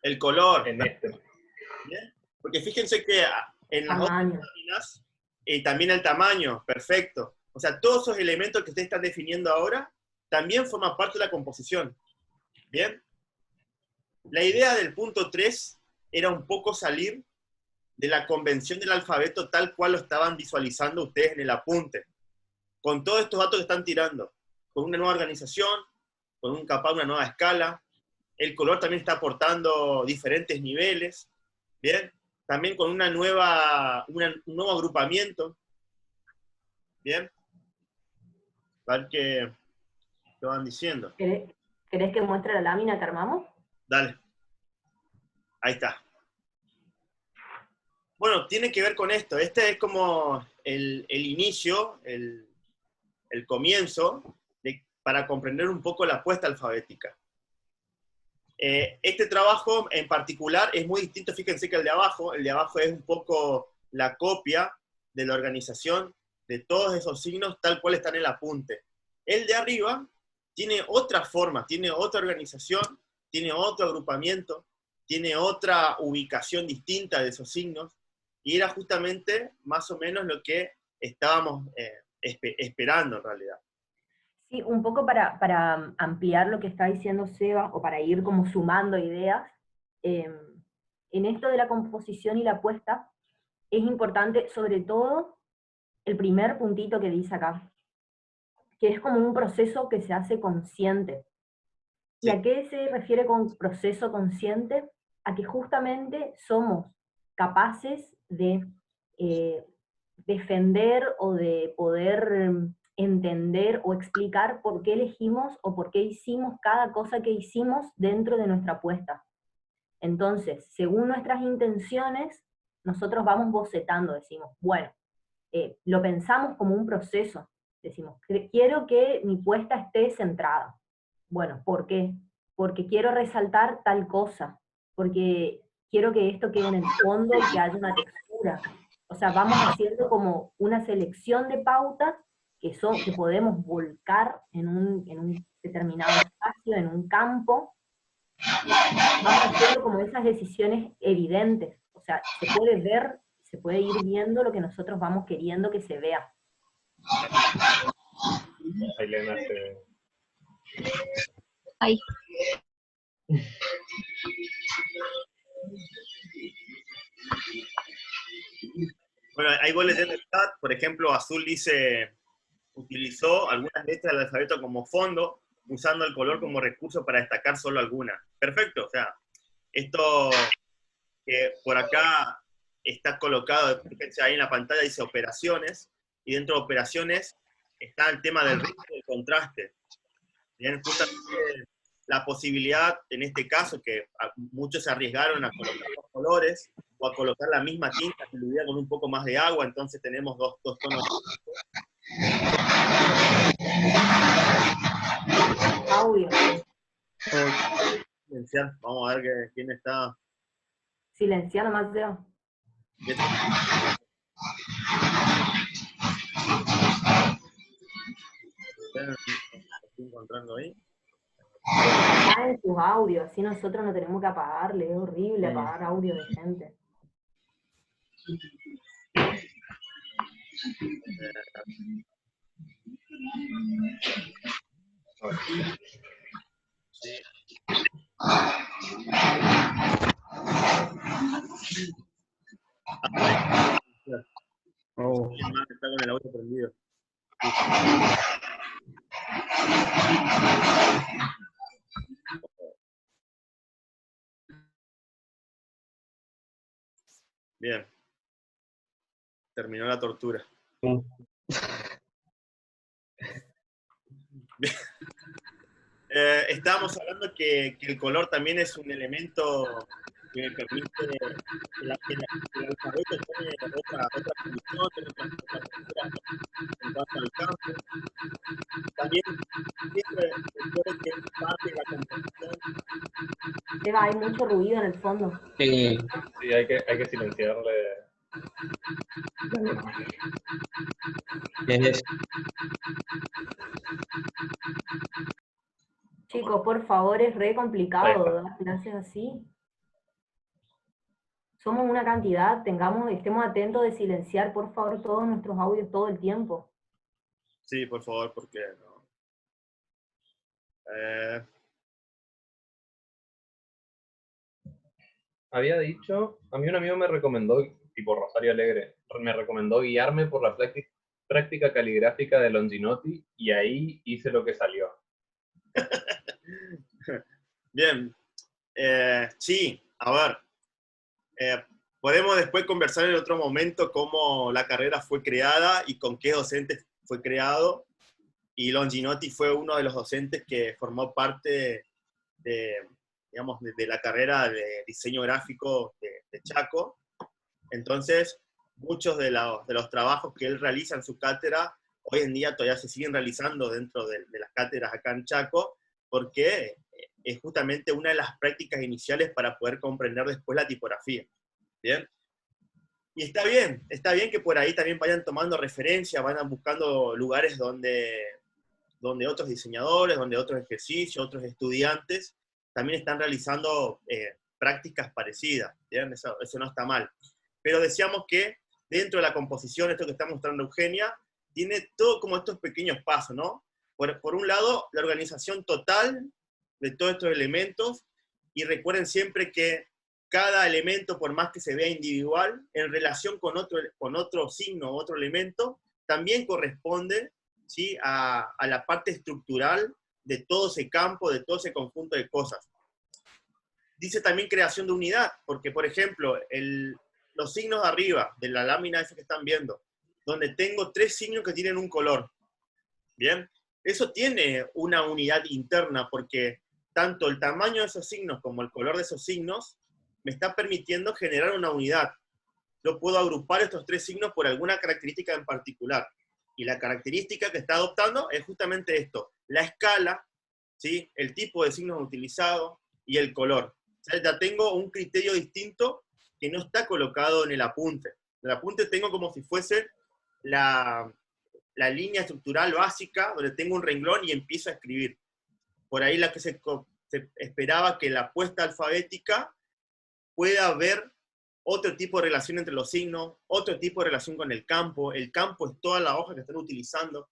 El color. En este. ¿Bien? Porque fíjense que en las otras láminas, también el tamaño, perfecto. O sea, todos esos elementos que ustedes están definiendo ahora también forman parte de la composición. ¿Bien? La idea del punto 3 era un poco salir de la convención del alfabeto tal cual lo estaban visualizando ustedes en el apunte. Con todos estos datos que están tirando, con una nueva organización, con capaz una nueva escala, el color también está aportando diferentes niveles, ¿bien? También con un nuevo agrupamiento, ¿bien? A ver qué van diciendo. ¿Querés que muestre la lámina que armamos? Dale. Ahí está. Bueno, tiene que ver con esto. Este es como el inicio, el comienzo, para comprender un poco la apuesta alfabética. Este trabajo en particular es muy distinto, fíjense, que el de abajo. El de abajo es un poco la copia de la organización de todos esos signos tal cual están en el apunte. El de arriba tiene otra forma, tiene otra organización, tiene otro agrupamiento, tiene otra ubicación distinta de esos signos, y era justamente más o menos lo que estábamos esperando en realidad. Sí, un poco para ampliar lo que está diciendo Seba, o para ir como sumando ideas, en esto de la composición y la apuesta, es importante sobre todo el primer puntito que dice acá, que es como un proceso que se hace consciente. ¿Y a qué se refiere con proceso consciente? A que justamente somos capaces de defender o de poder entender o explicar por qué elegimos o por qué hicimos cada cosa que hicimos dentro de nuestra apuesta. Entonces, según nuestras intenciones, nosotros vamos bocetando, decimos, bueno, lo pensamos como un proceso, decimos, quiero que mi puesta esté centrada. Bueno, ¿por qué? Porque quiero resaltar tal cosa, porque quiero que esto quede en el fondo y que haya una textura. O sea, vamos haciendo como una selección de pautas que podemos volcar en un determinado espacio, en un campo, vamos haciendo como esas decisiones evidentes. O sea, se puede ver, se puede ir viendo lo que nosotros vamos queriendo que se vea. Ailena se... Ay. Bueno, ahí vos leyendo el chat, por ejemplo, Azul dice, utilizó algunas letras del alfabeto como fondo, usando el color como recurso para destacar solo algunas. Perfecto, o sea, esto que por acá está colocado, fíjense ahí en la pantalla, dice operaciones, y dentro de operaciones está el tema del ritmo y del contraste. Bien, justamente la posibilidad, en este caso, que muchos se arriesgaron a colocar los colores, o a colocar la misma tinta diluida con un poco más de agua, entonces tenemos dos tonos. Audio. Vamos a ver quién está. Silenciar nomás, Leo. Estoy encontrando ahí. Está en sus audios, así nosotros no tenemos que apagarle, es horrible apagar audio de gente. Sí. Oh. Está con el audio prendido. Bien. Terminó la tortura. Estábamos hablando que el color también es un elemento que me permite que el alfabeto tome otra función, tiene otra postura en cuanto al campo. También siempre recuerden que es parte de la composición. Eva, hay mucho ruido en el fondo. Sí. Sí, hay que silenciarle. Es- Chicos, por favor, es re Ahí complicado está. dar clases así. Somos una cantidad, estemos atentos de silenciar, por favor, todos nuestros audios todo el tiempo. Sí, por favor, porque no. Había dicho, a mí un amigo me recomendó, tipo Rosario Alegre, me recomendó guiarme por la práctica caligráfica de Longinotti y ahí hice lo que salió. Bien. Sí, a ver. Podemos después conversar en otro momento cómo la carrera fue creada y con qué docentes fue creado. Y Longinotti fue uno de los docentes que formó parte digamos, de la carrera de diseño gráfico de Chaco. Entonces, muchos de los trabajos que él realiza en su cátedra, hoy en día todavía se siguen realizando dentro de las cátedras acá en Chaco, porque es justamente una de las prácticas iniciales para poder comprender después la tipografía. ¿Bien? Y está bien que por ahí también vayan tomando referencia, vayan buscando lugares donde otros diseñadores, donde otros ejercicios, otros estudiantes también están realizando prácticas parecidas. ¿Bien? Eso no está mal. Pero decíamos que dentro de la composición, esto que está mostrando Eugenia, tiene todo como estos pequeños pasos, ¿no? Por un lado, la organización total de todos estos elementos, y recuerden siempre que cada elemento, por más que se vea individual, en relación con otro signo, otro elemento, también corresponde, ¿sí?, a la parte estructural de todo ese campo, de todo ese conjunto de cosas. Dice también creación de unidad, porque, por ejemplo, los signos de arriba, de la lámina esa que están viendo, donde tengo 3 signos que tienen un color, ¿bien? Eso tiene una unidad interna, porque tanto el tamaño de esos signos como el color de esos signos me está permitiendo generar una unidad. Yo puedo agrupar estos 3 signos por alguna característica en particular. Y la característica que está adoptando es justamente esto, la escala, ¿sí?, el tipo de signos utilizado y el color. O sea, ya tengo un criterio distinto que no está colocado en el apunte. En el apunte tengo como si fuese la línea estructural básica, donde tengo un renglón y empiezo a escribir. Por ahí la que se se esperaba que la puesta alfabética pueda haber otro tipo de relación entre los signos, otro tipo de relación con el campo. El campo es toda la hoja que están utilizando.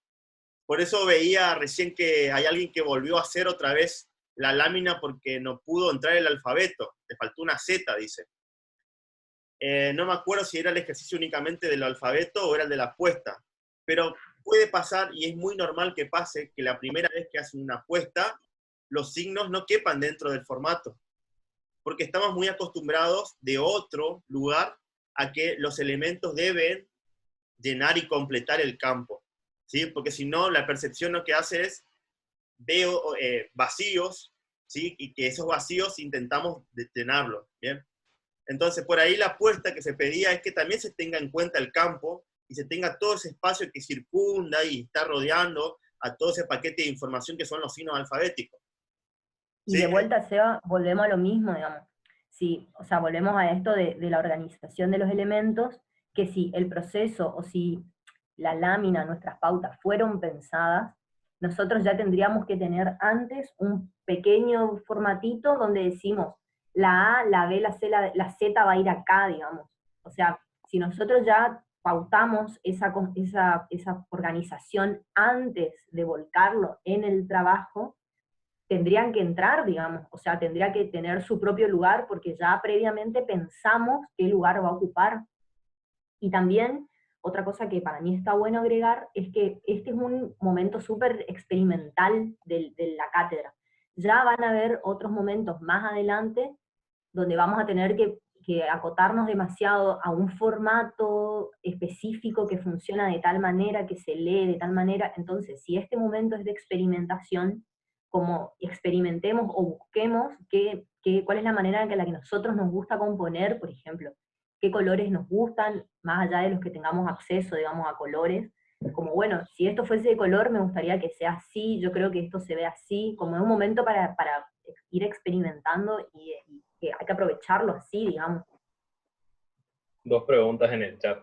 Por eso veía recién que hay alguien que volvió a hacer otra vez la lámina porque no pudo entrar el alfabeto. Le faltó una Z, dice. No me acuerdo si era el ejercicio únicamente del alfabeto o era el de la puesta. Pero puede pasar, y es muy normal que pase, que la primera vez que hacen una puesta, los signos no quepan dentro del formato. Porque estamos muy acostumbrados de otro lugar a que los elementos deben llenar y completar el campo, ¿sí? Porque si no, la percepción lo que hace es, veo vacíos, ¿sí? Y que esos vacíos intentamos llenarlos, ¿bien? Entonces, por ahí la apuesta que se pedía es que también se tenga en cuenta el campo y se tenga todo ese espacio que circunda y está rodeando a todo ese paquete de información que son los signos alfabéticos. Y Sí. de vuelta, Seba, volvemos a lo mismo, digamos. Sí, o sea, volvemos a esto de la organización de los elementos, que si el proceso o si la lámina, nuestras pautas fueron pensadas, nosotros ya tendríamos que tener antes un pequeño formatito donde decimos la A, la B, la C, la Z va a ir acá, digamos. O sea, si nosotros ya pautamos esa organización antes de volcarlo en el trabajo, tendrían que entrar, digamos, o sea, tendría que tener su propio lugar porque ya previamente pensamos qué lugar va a ocupar. Y también, otra cosa que para mí está bueno agregar, es que este es un momento súper experimental de la cátedra. Ya van a haber otros momentos más adelante donde vamos a tener que acotarnos demasiado a un formato específico que funciona de tal manera, que se lee de tal manera. Entonces, si este momento es de experimentación, como experimentemos o busquemos cuál es la manera en la que nosotros nos gusta componer, por ejemplo, qué colores nos gustan, más allá de los que tengamos acceso, digamos, a colores, como bueno, si esto fuese de color me gustaría que sea así, yo creo que esto se ve así, como es un momento para ir experimentando y que hay que aprovecharlo así, digamos. Dos preguntas en el chat.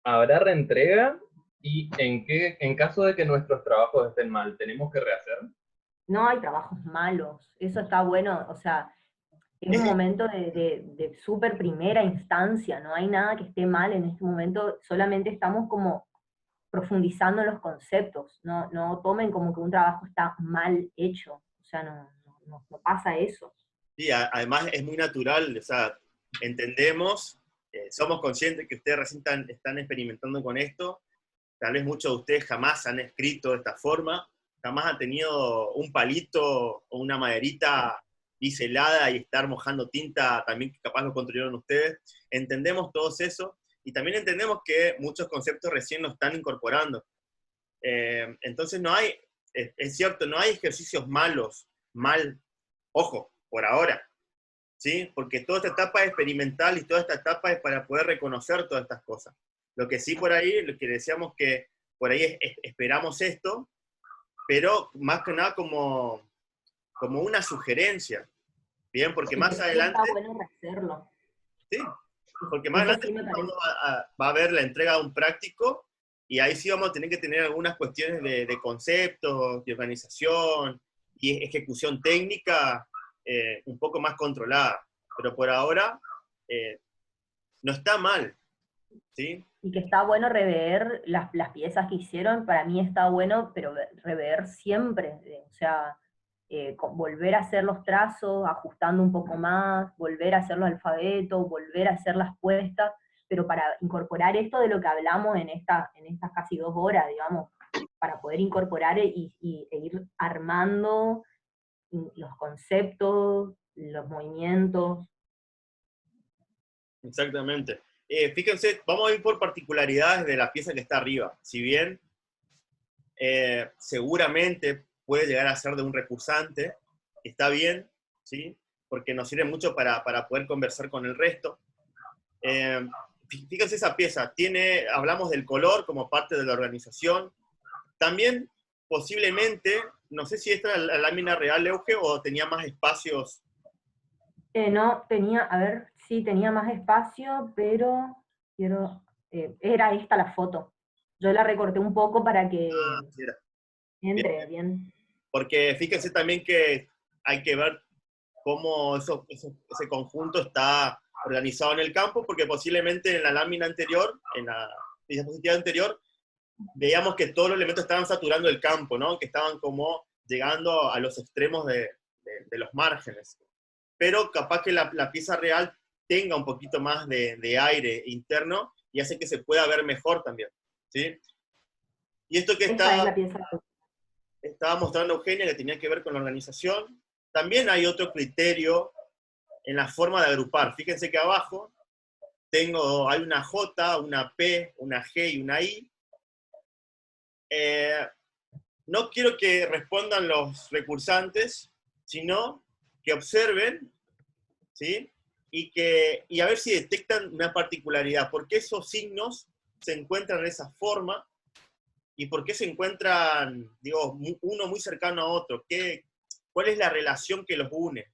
¿Habrá reentrega? ¿Y en caso de que nuestros trabajos estén mal, tenemos que rehacer? No hay trabajos malos, eso está bueno, o sea, es un momento de súper primera instancia, no hay nada que esté mal en este momento, solamente estamos como profundizando en los conceptos, no tomen como que un trabajo está mal hecho, o sea, no pasa eso. Sí, además es muy natural, o sea, entendemos, somos conscientes que ustedes recién están experimentando con esto, tal vez muchos de ustedes jamás han escrito de esta forma, jamás han tenido un palito o una maderita biselada y estar mojando tinta, también que capaz lo construyeron ustedes. Entendemos todo eso, y también entendemos que muchos conceptos recién los están incorporando. Entonces no hay, es cierto, no hay ejercicios malos, ojo, por ahora, ¿sí? Porque toda esta etapa es experimental y toda esta etapa es para poder reconocer todas estas cosas. Lo que sí por ahí, lo que decíamos que por ahí esperamos esto, pero más que nada como una sugerencia, ¿bien? Porque Sí, más adelante... Está bueno rehacerlo. Sí, porque más Eso adelante sí me parece. va a haber la entrega de un práctico, y ahí sí vamos a tener que tener algunas cuestiones de conceptos, de organización y ejecución técnica un poco más controlada. Pero por ahora no está mal, ¿sí? Y que está bueno rever las piezas que hicieron, para mí está bueno, pero rever siempre, o sea, volver a hacer los trazos, ajustando un poco más, volver a hacer los alfabetos, volver a hacer las puestas, pero para incorporar esto de lo que hablamos en estas casi 2 horas, digamos, para poder incorporar e ir armando los conceptos, los movimientos. Exactamente. Fíjense, vamos a ir por particularidades de la pieza que está arriba. Si bien seguramente puede llegar a ser de un recursante, está bien, ¿sí? Porque nos sirve mucho para poder conversar con el resto. Fíjense esa pieza, hablamos del color como parte de la organización. También, posiblemente, no sé si esta era la lámina real, Euge, o tenía más espacios. No, sí, tenía más espacio, pero era esta la foto. Yo la recorté un poco para que Sí, entre bien. Porque fíjense también que hay que ver cómo ese conjunto está organizado en el campo, porque posiblemente en la lámina anterior, en la diapositiva anterior, veíamos que todos los elementos estaban saturando el campo, ¿no? Que estaban como llegando a los extremos de los márgenes. Pero capaz que la pieza real tenga un poquito más de aire interno y hace que se pueda ver mejor también, ¿sí? Y esto que Esta es la pieza. estaba mostrando Eugenia, que tenía que ver con la organización, también hay otro criterio en la forma de agrupar. Fíjense que abajo hay una J, una P, una G y una I. No quiero que respondan los recursantes, sino que observen, ¿sí? Y a ver si detectan una particularidad. ¿Por qué esos signos se encuentran de esa forma? ¿Y por qué se encuentran, digo, uno muy cercano a otro? ¿Cuál es la relación que los une?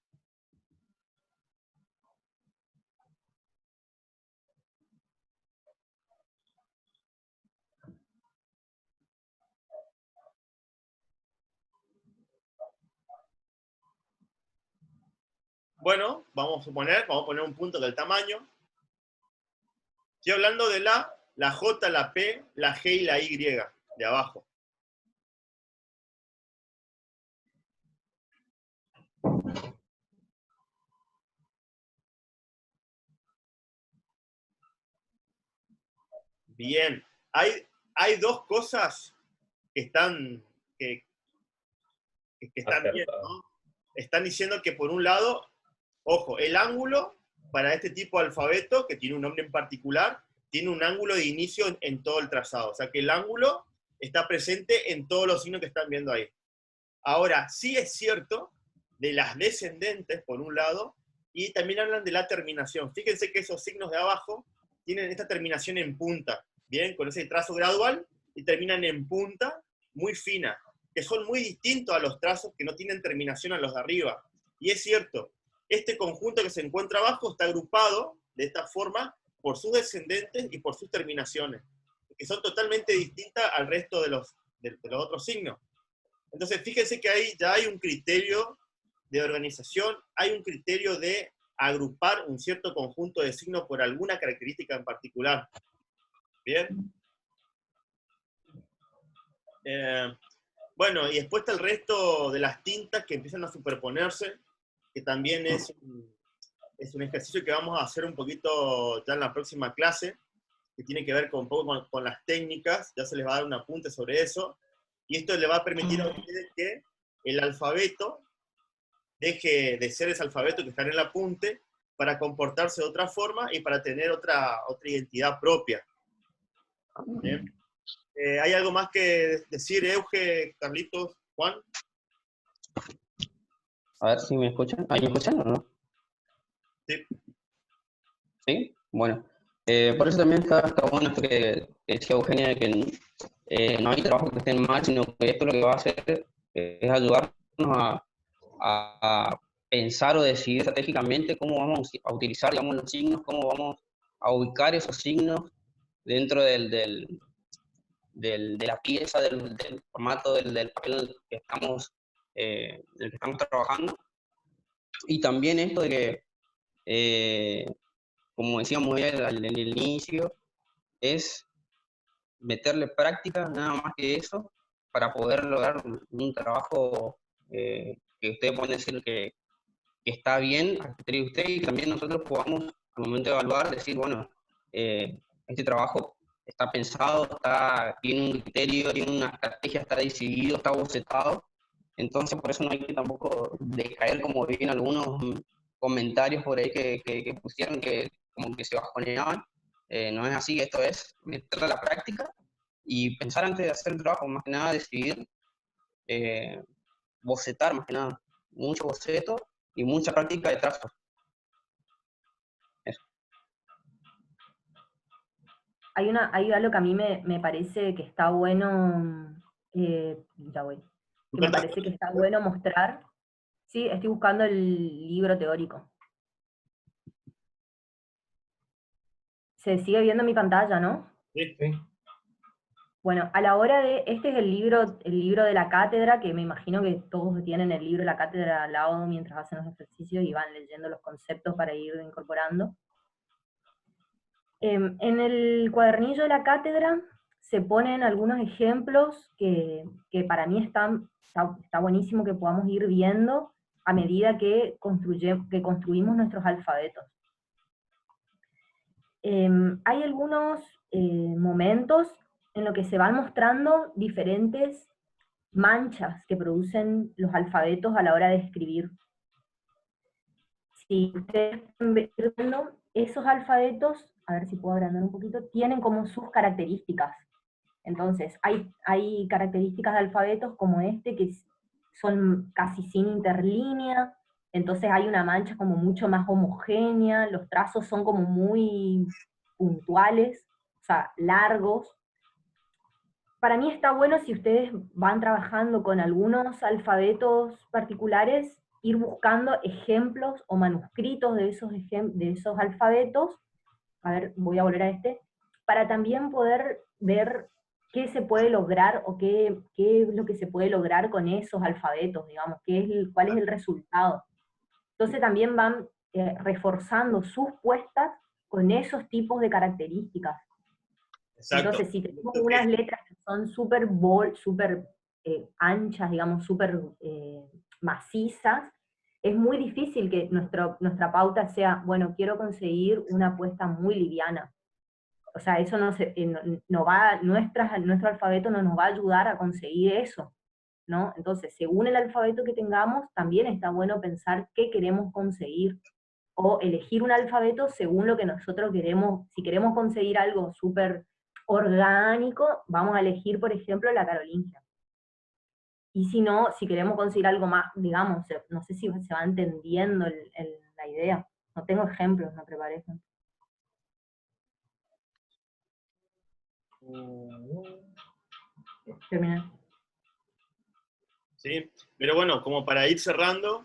Bueno, vamos a poner un punto del tamaño. Estoy hablando de la J, la P, la G y la Y de abajo. Bien, hay dos cosas que están bien, ¿no? Están diciendo que por un lado, ojo, el ángulo para este tipo de alfabeto, que tiene un nombre en particular, tiene un ángulo de inicio en todo el trazado. O sea que el ángulo está presente en todos los signos que están viendo ahí. Ahora, sí es cierto de las descendentes, por un lado, y también hablan de la terminación. Fíjense que esos signos de abajo tienen esta terminación en punta, ¿bien? Con ese trazo gradual, y terminan en punta, muy fina, que son muy distintos a los trazos que no tienen terminación a los de arriba. Y es cierto, este conjunto que se encuentra abajo está agrupado de esta forma por sus descendentes y por sus terminaciones, que son totalmente distintas al resto de los otros signos. Entonces, fíjense que ahí ya hay un criterio de organización, hay un criterio de agrupar un cierto conjunto de signos por alguna característica en particular. ¿Bien? Bueno, y después está el resto de las tintas que empiezan a superponerse, que también es un ejercicio que vamos a hacer un poquito ya en la próxima clase, que tiene que ver un poco con las técnicas, ya se les va a dar un apunte sobre eso, y esto le va a permitir a ustedes que el alfabeto deje de ser ese alfabeto que está en el apunte para comportarse de otra forma y para tener otra identidad propia. ¿Bien? ¿Hay algo más que decir, Euge, Carlitos, Juan? A ver si me escuchan. ¿Ahí me escuchan o no? Sí. ¿Sí? Bueno. Por eso también está bueno esto que decía Eugenia, de que no hay trabajo que estén mal, sino que esto lo que va a hacer es ayudarnos a pensar o decidir estratégicamente cómo vamos a utilizar, digamos, los signos, cómo vamos a ubicar esos signos dentro de la pieza, del formato del papel del que estamos trabajando. Y también esto de que, como decíamos ya en el inicio, es meterle práctica, nada más que eso, para poder lograr un trabajo que ustedes pueden decir que está bien al criterio de ustedes, y también nosotros podamos, al momento de evaluar, decir, bueno, este trabajo está pensado, tiene un criterio, tiene una estrategia, está decidido, está bocetado. Entonces, por eso no hay que tampoco decaer, como vi en algunos comentarios por ahí que pusieron, que como que se bajoneaban. No es así, esto es meterle a la práctica y pensar antes de hacer el trabajo, más que nada decidir, bocetar más que nada, mucho boceto y mucha práctica de trazo. Eso. Hay algo que a mí me parece que está bueno, ya voy, que me parece que está bueno mostrar. Sí, estoy buscando el libro teórico. Se sigue viendo mi pantalla, ¿no? Sí. Bueno, a la hora de, este es el libro de la cátedra, que me imagino que todos tienen el libro de la cátedra al lado mientras hacen los ejercicios y van leyendo los conceptos para ir incorporando. En el cuadernillo de la cátedra se ponen algunos ejemplos que para mí está buenísimo que podamos ir viendo a medida que construimos nuestros alfabetos. Hay algunos momentos en los que se van mostrando diferentes manchas que producen los alfabetos a la hora de escribir. Si ustedes están viendo, esos alfabetos, a ver si puedo agrandar un poquito, tienen como sus características. Entonces, hay características de alfabetos como este que son casi sin interlínea, entonces hay una mancha como mucho más homogénea, los trazos son como muy puntuales, o sea, largos. Para mí está bueno si ustedes van trabajando con algunos alfabetos particulares, ir buscando ejemplos o manuscritos de esos alfabetos, a ver, voy a volver a este, para también poder ver qué se puede lograr o qué es lo que se puede lograr con esos alfabetos, digamos, cuál es el resultado. Entonces también van reforzando sus puestas con esos tipos de características. Exacto. Entonces, si tenemos unas letras que son súper anchas, digamos, súper macizas, es muy difícil que nuestra pauta sea, bueno, quiero conseguir una puesta muy liviana. O sea, eso nuestro alfabeto no nos va a ayudar a conseguir eso, ¿no? Entonces, según el alfabeto que tengamos, también está bueno pensar qué queremos conseguir, o elegir un alfabeto según lo que nosotros queremos. Si queremos conseguir algo súper orgánico, vamos a elegir, por ejemplo, la carolingia. Y si no, si queremos conseguir algo más, digamos, no sé si se va entendiendo la idea. No tengo ejemplos, no preparé ejemplos. Terminé. Sí, pero bueno, como para ir cerrando,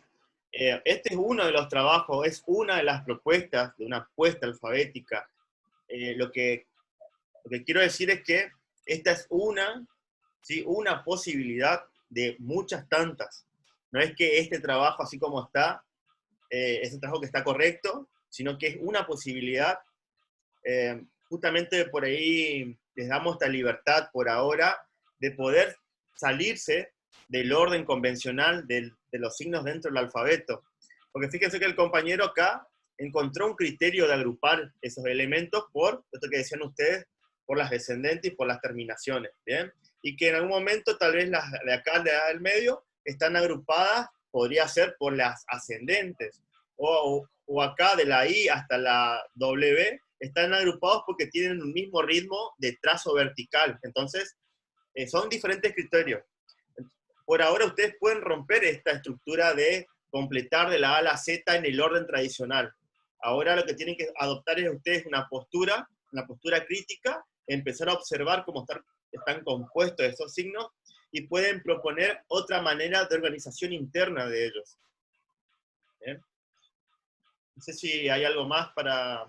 este es uno de los trabajos, es una de las propuestas de una puesta alfabética. Lo que quiero decir es que esta es una posibilidad de muchas tantas. No es que este trabajo, así como está, es un trabajo que está correcto, sino que es una posibilidad. Justamente por ahí les damos esta libertad por ahora de poder salirse del orden convencional de los signos dentro del alfabeto. Porque fíjense que el compañero acá encontró un criterio de agrupar esos elementos por, esto que decían ustedes, por las descendentes y por las terminaciones, ¿bien? Y que en algún momento tal vez las de acá, de del medio, están agrupadas, podría ser por las ascendentes, o acá de la I hasta la W, están agrupados porque tienen un mismo ritmo de trazo vertical. Entonces, son diferentes criterios. Por ahora ustedes pueden romper esta estructura de completar de la A a la Z en el orden tradicional. Ahora lo que tienen que adoptar es ustedes una postura crítica, empezar a observar cómo están compuestos esos signos y pueden proponer otra manera de organización interna de ellos. ¿Bien? No sé si hay algo más para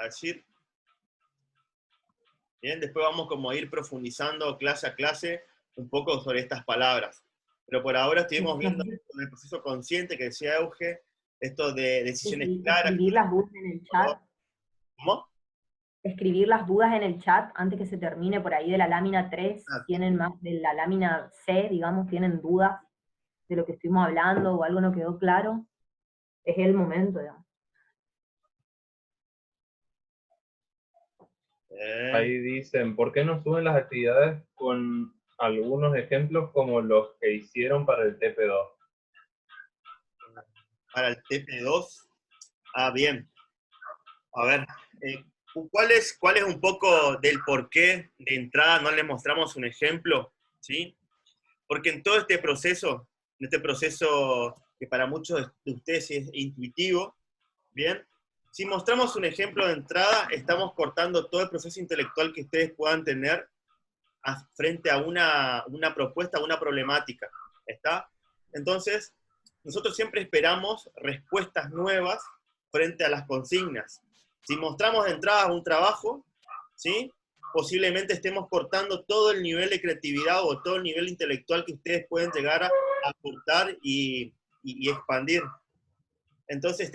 decir. Bien, después vamos como a ir profundizando clase a clase un poco sobre estas palabras. Pero por ahora estuvimos viendo el proceso consciente que decía Euge, esto de decisiones claras. Escribir las dudas en el chat. ¿Cómo? Escribir las dudas en el chat antes que se termine por ahí de la lámina 3, tienen más de la lámina C, digamos, tienen dudas de lo que estuvimos hablando o algo no quedó claro, es el momento, digamos. Ahí dicen, ¿por qué no suben las actividades con algunos ejemplos como los que hicieron para el TP2? Para el TP2, bien. A ver, ¿cuál es un poco del por qué de entrada no les mostramos un ejemplo? ¿Sí? Porque en todo este proceso que para muchos de ustedes es intuitivo, ¿bien? Si mostramos un ejemplo de entrada, estamos cortando todo el proceso intelectual que ustedes puedan tener frente a una propuesta, a una problemática, ¿está? Entonces, nosotros siempre esperamos respuestas nuevas frente a las consignas. Si mostramos de entrada un trabajo, ¿sí? Posiblemente estemos cortando todo el nivel de creatividad o todo el nivel intelectual que ustedes pueden llegar a aportar y expandir. Entonces,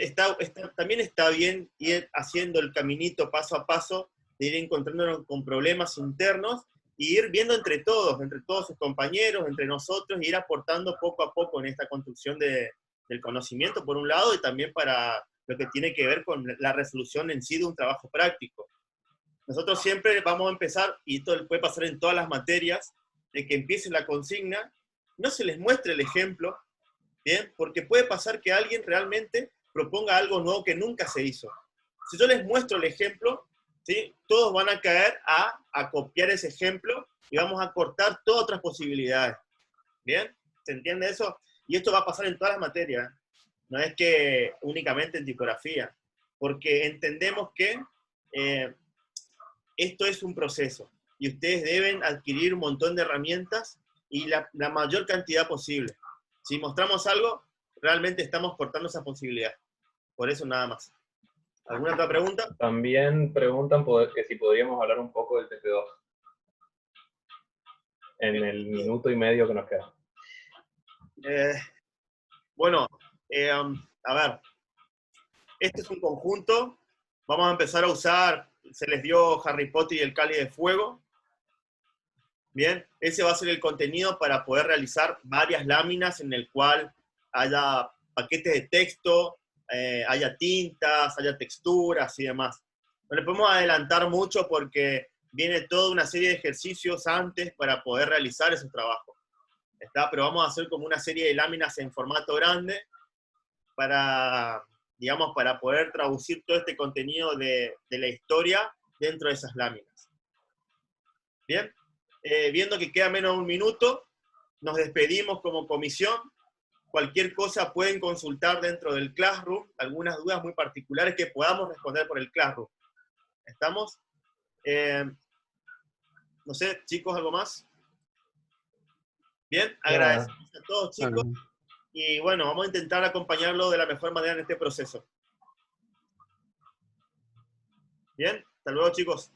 también está bien ir haciendo el caminito paso a paso, de ir encontrándonos con problemas internos y ir viendo entre todos sus compañeros, entre nosotros, y ir aportando poco a poco en esta construcción del conocimiento, por un lado, y también para lo que tiene que ver con la resolución en sí de un trabajo práctico. Nosotros siempre vamos a empezar, y esto puede pasar en todas las materias, de que empiece la consigna, no se les muestre el ejemplo, ¿bien? Porque puede pasar que alguien realmente proponga algo nuevo que nunca se hizo. Si yo les muestro el ejemplo, ¿sí? Todos van a caer a copiar ese ejemplo y vamos a cortar todas otras posibilidades. ¿Bien? ¿Se entiende eso? Y esto va a pasar en todas las materias. No es que únicamente en tipografía, porque entendemos que esto es un proceso y ustedes deben adquirir un montón de herramientas y la mayor cantidad posible. Si mostramos algo, realmente estamos cortando esa posibilidad. Por eso nada más. ¿Alguna otra pregunta? También preguntan que si podríamos hablar un poco del TP2 en el minuto y medio que nos queda. Bueno, a ver, este es un conjunto. Vamos a empezar a usar, se les dio Harry Potter y el Cáliz de Fuego. Bien, ese va a ser el contenido para poder realizar varias láminas en el cual haya paquetes de texto, haya tintas, haya texturas y demás. No le podemos adelantar mucho porque viene toda una serie de ejercicios antes para poder realizar esos trabajos. ¿Está? Pero vamos a hacer como una serie de láminas en formato grande para, digamos, para poder traducir todo este contenido de la historia dentro de esas láminas. Bien, viendo que queda menos de un minuto, nos despedimos como comisión. Cualquier cosa pueden consultar dentro del Classroom, algunas dudas muy particulares que podamos responder por el Classroom. ¿Estamos? No sé, chicos, ¿algo más? Bien, agradecemos a todos, chicos. Y bueno, vamos a intentar acompañarlo de la mejor manera en este proceso. Bien, hasta luego, chicos.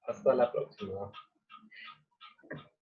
Hasta la próxima.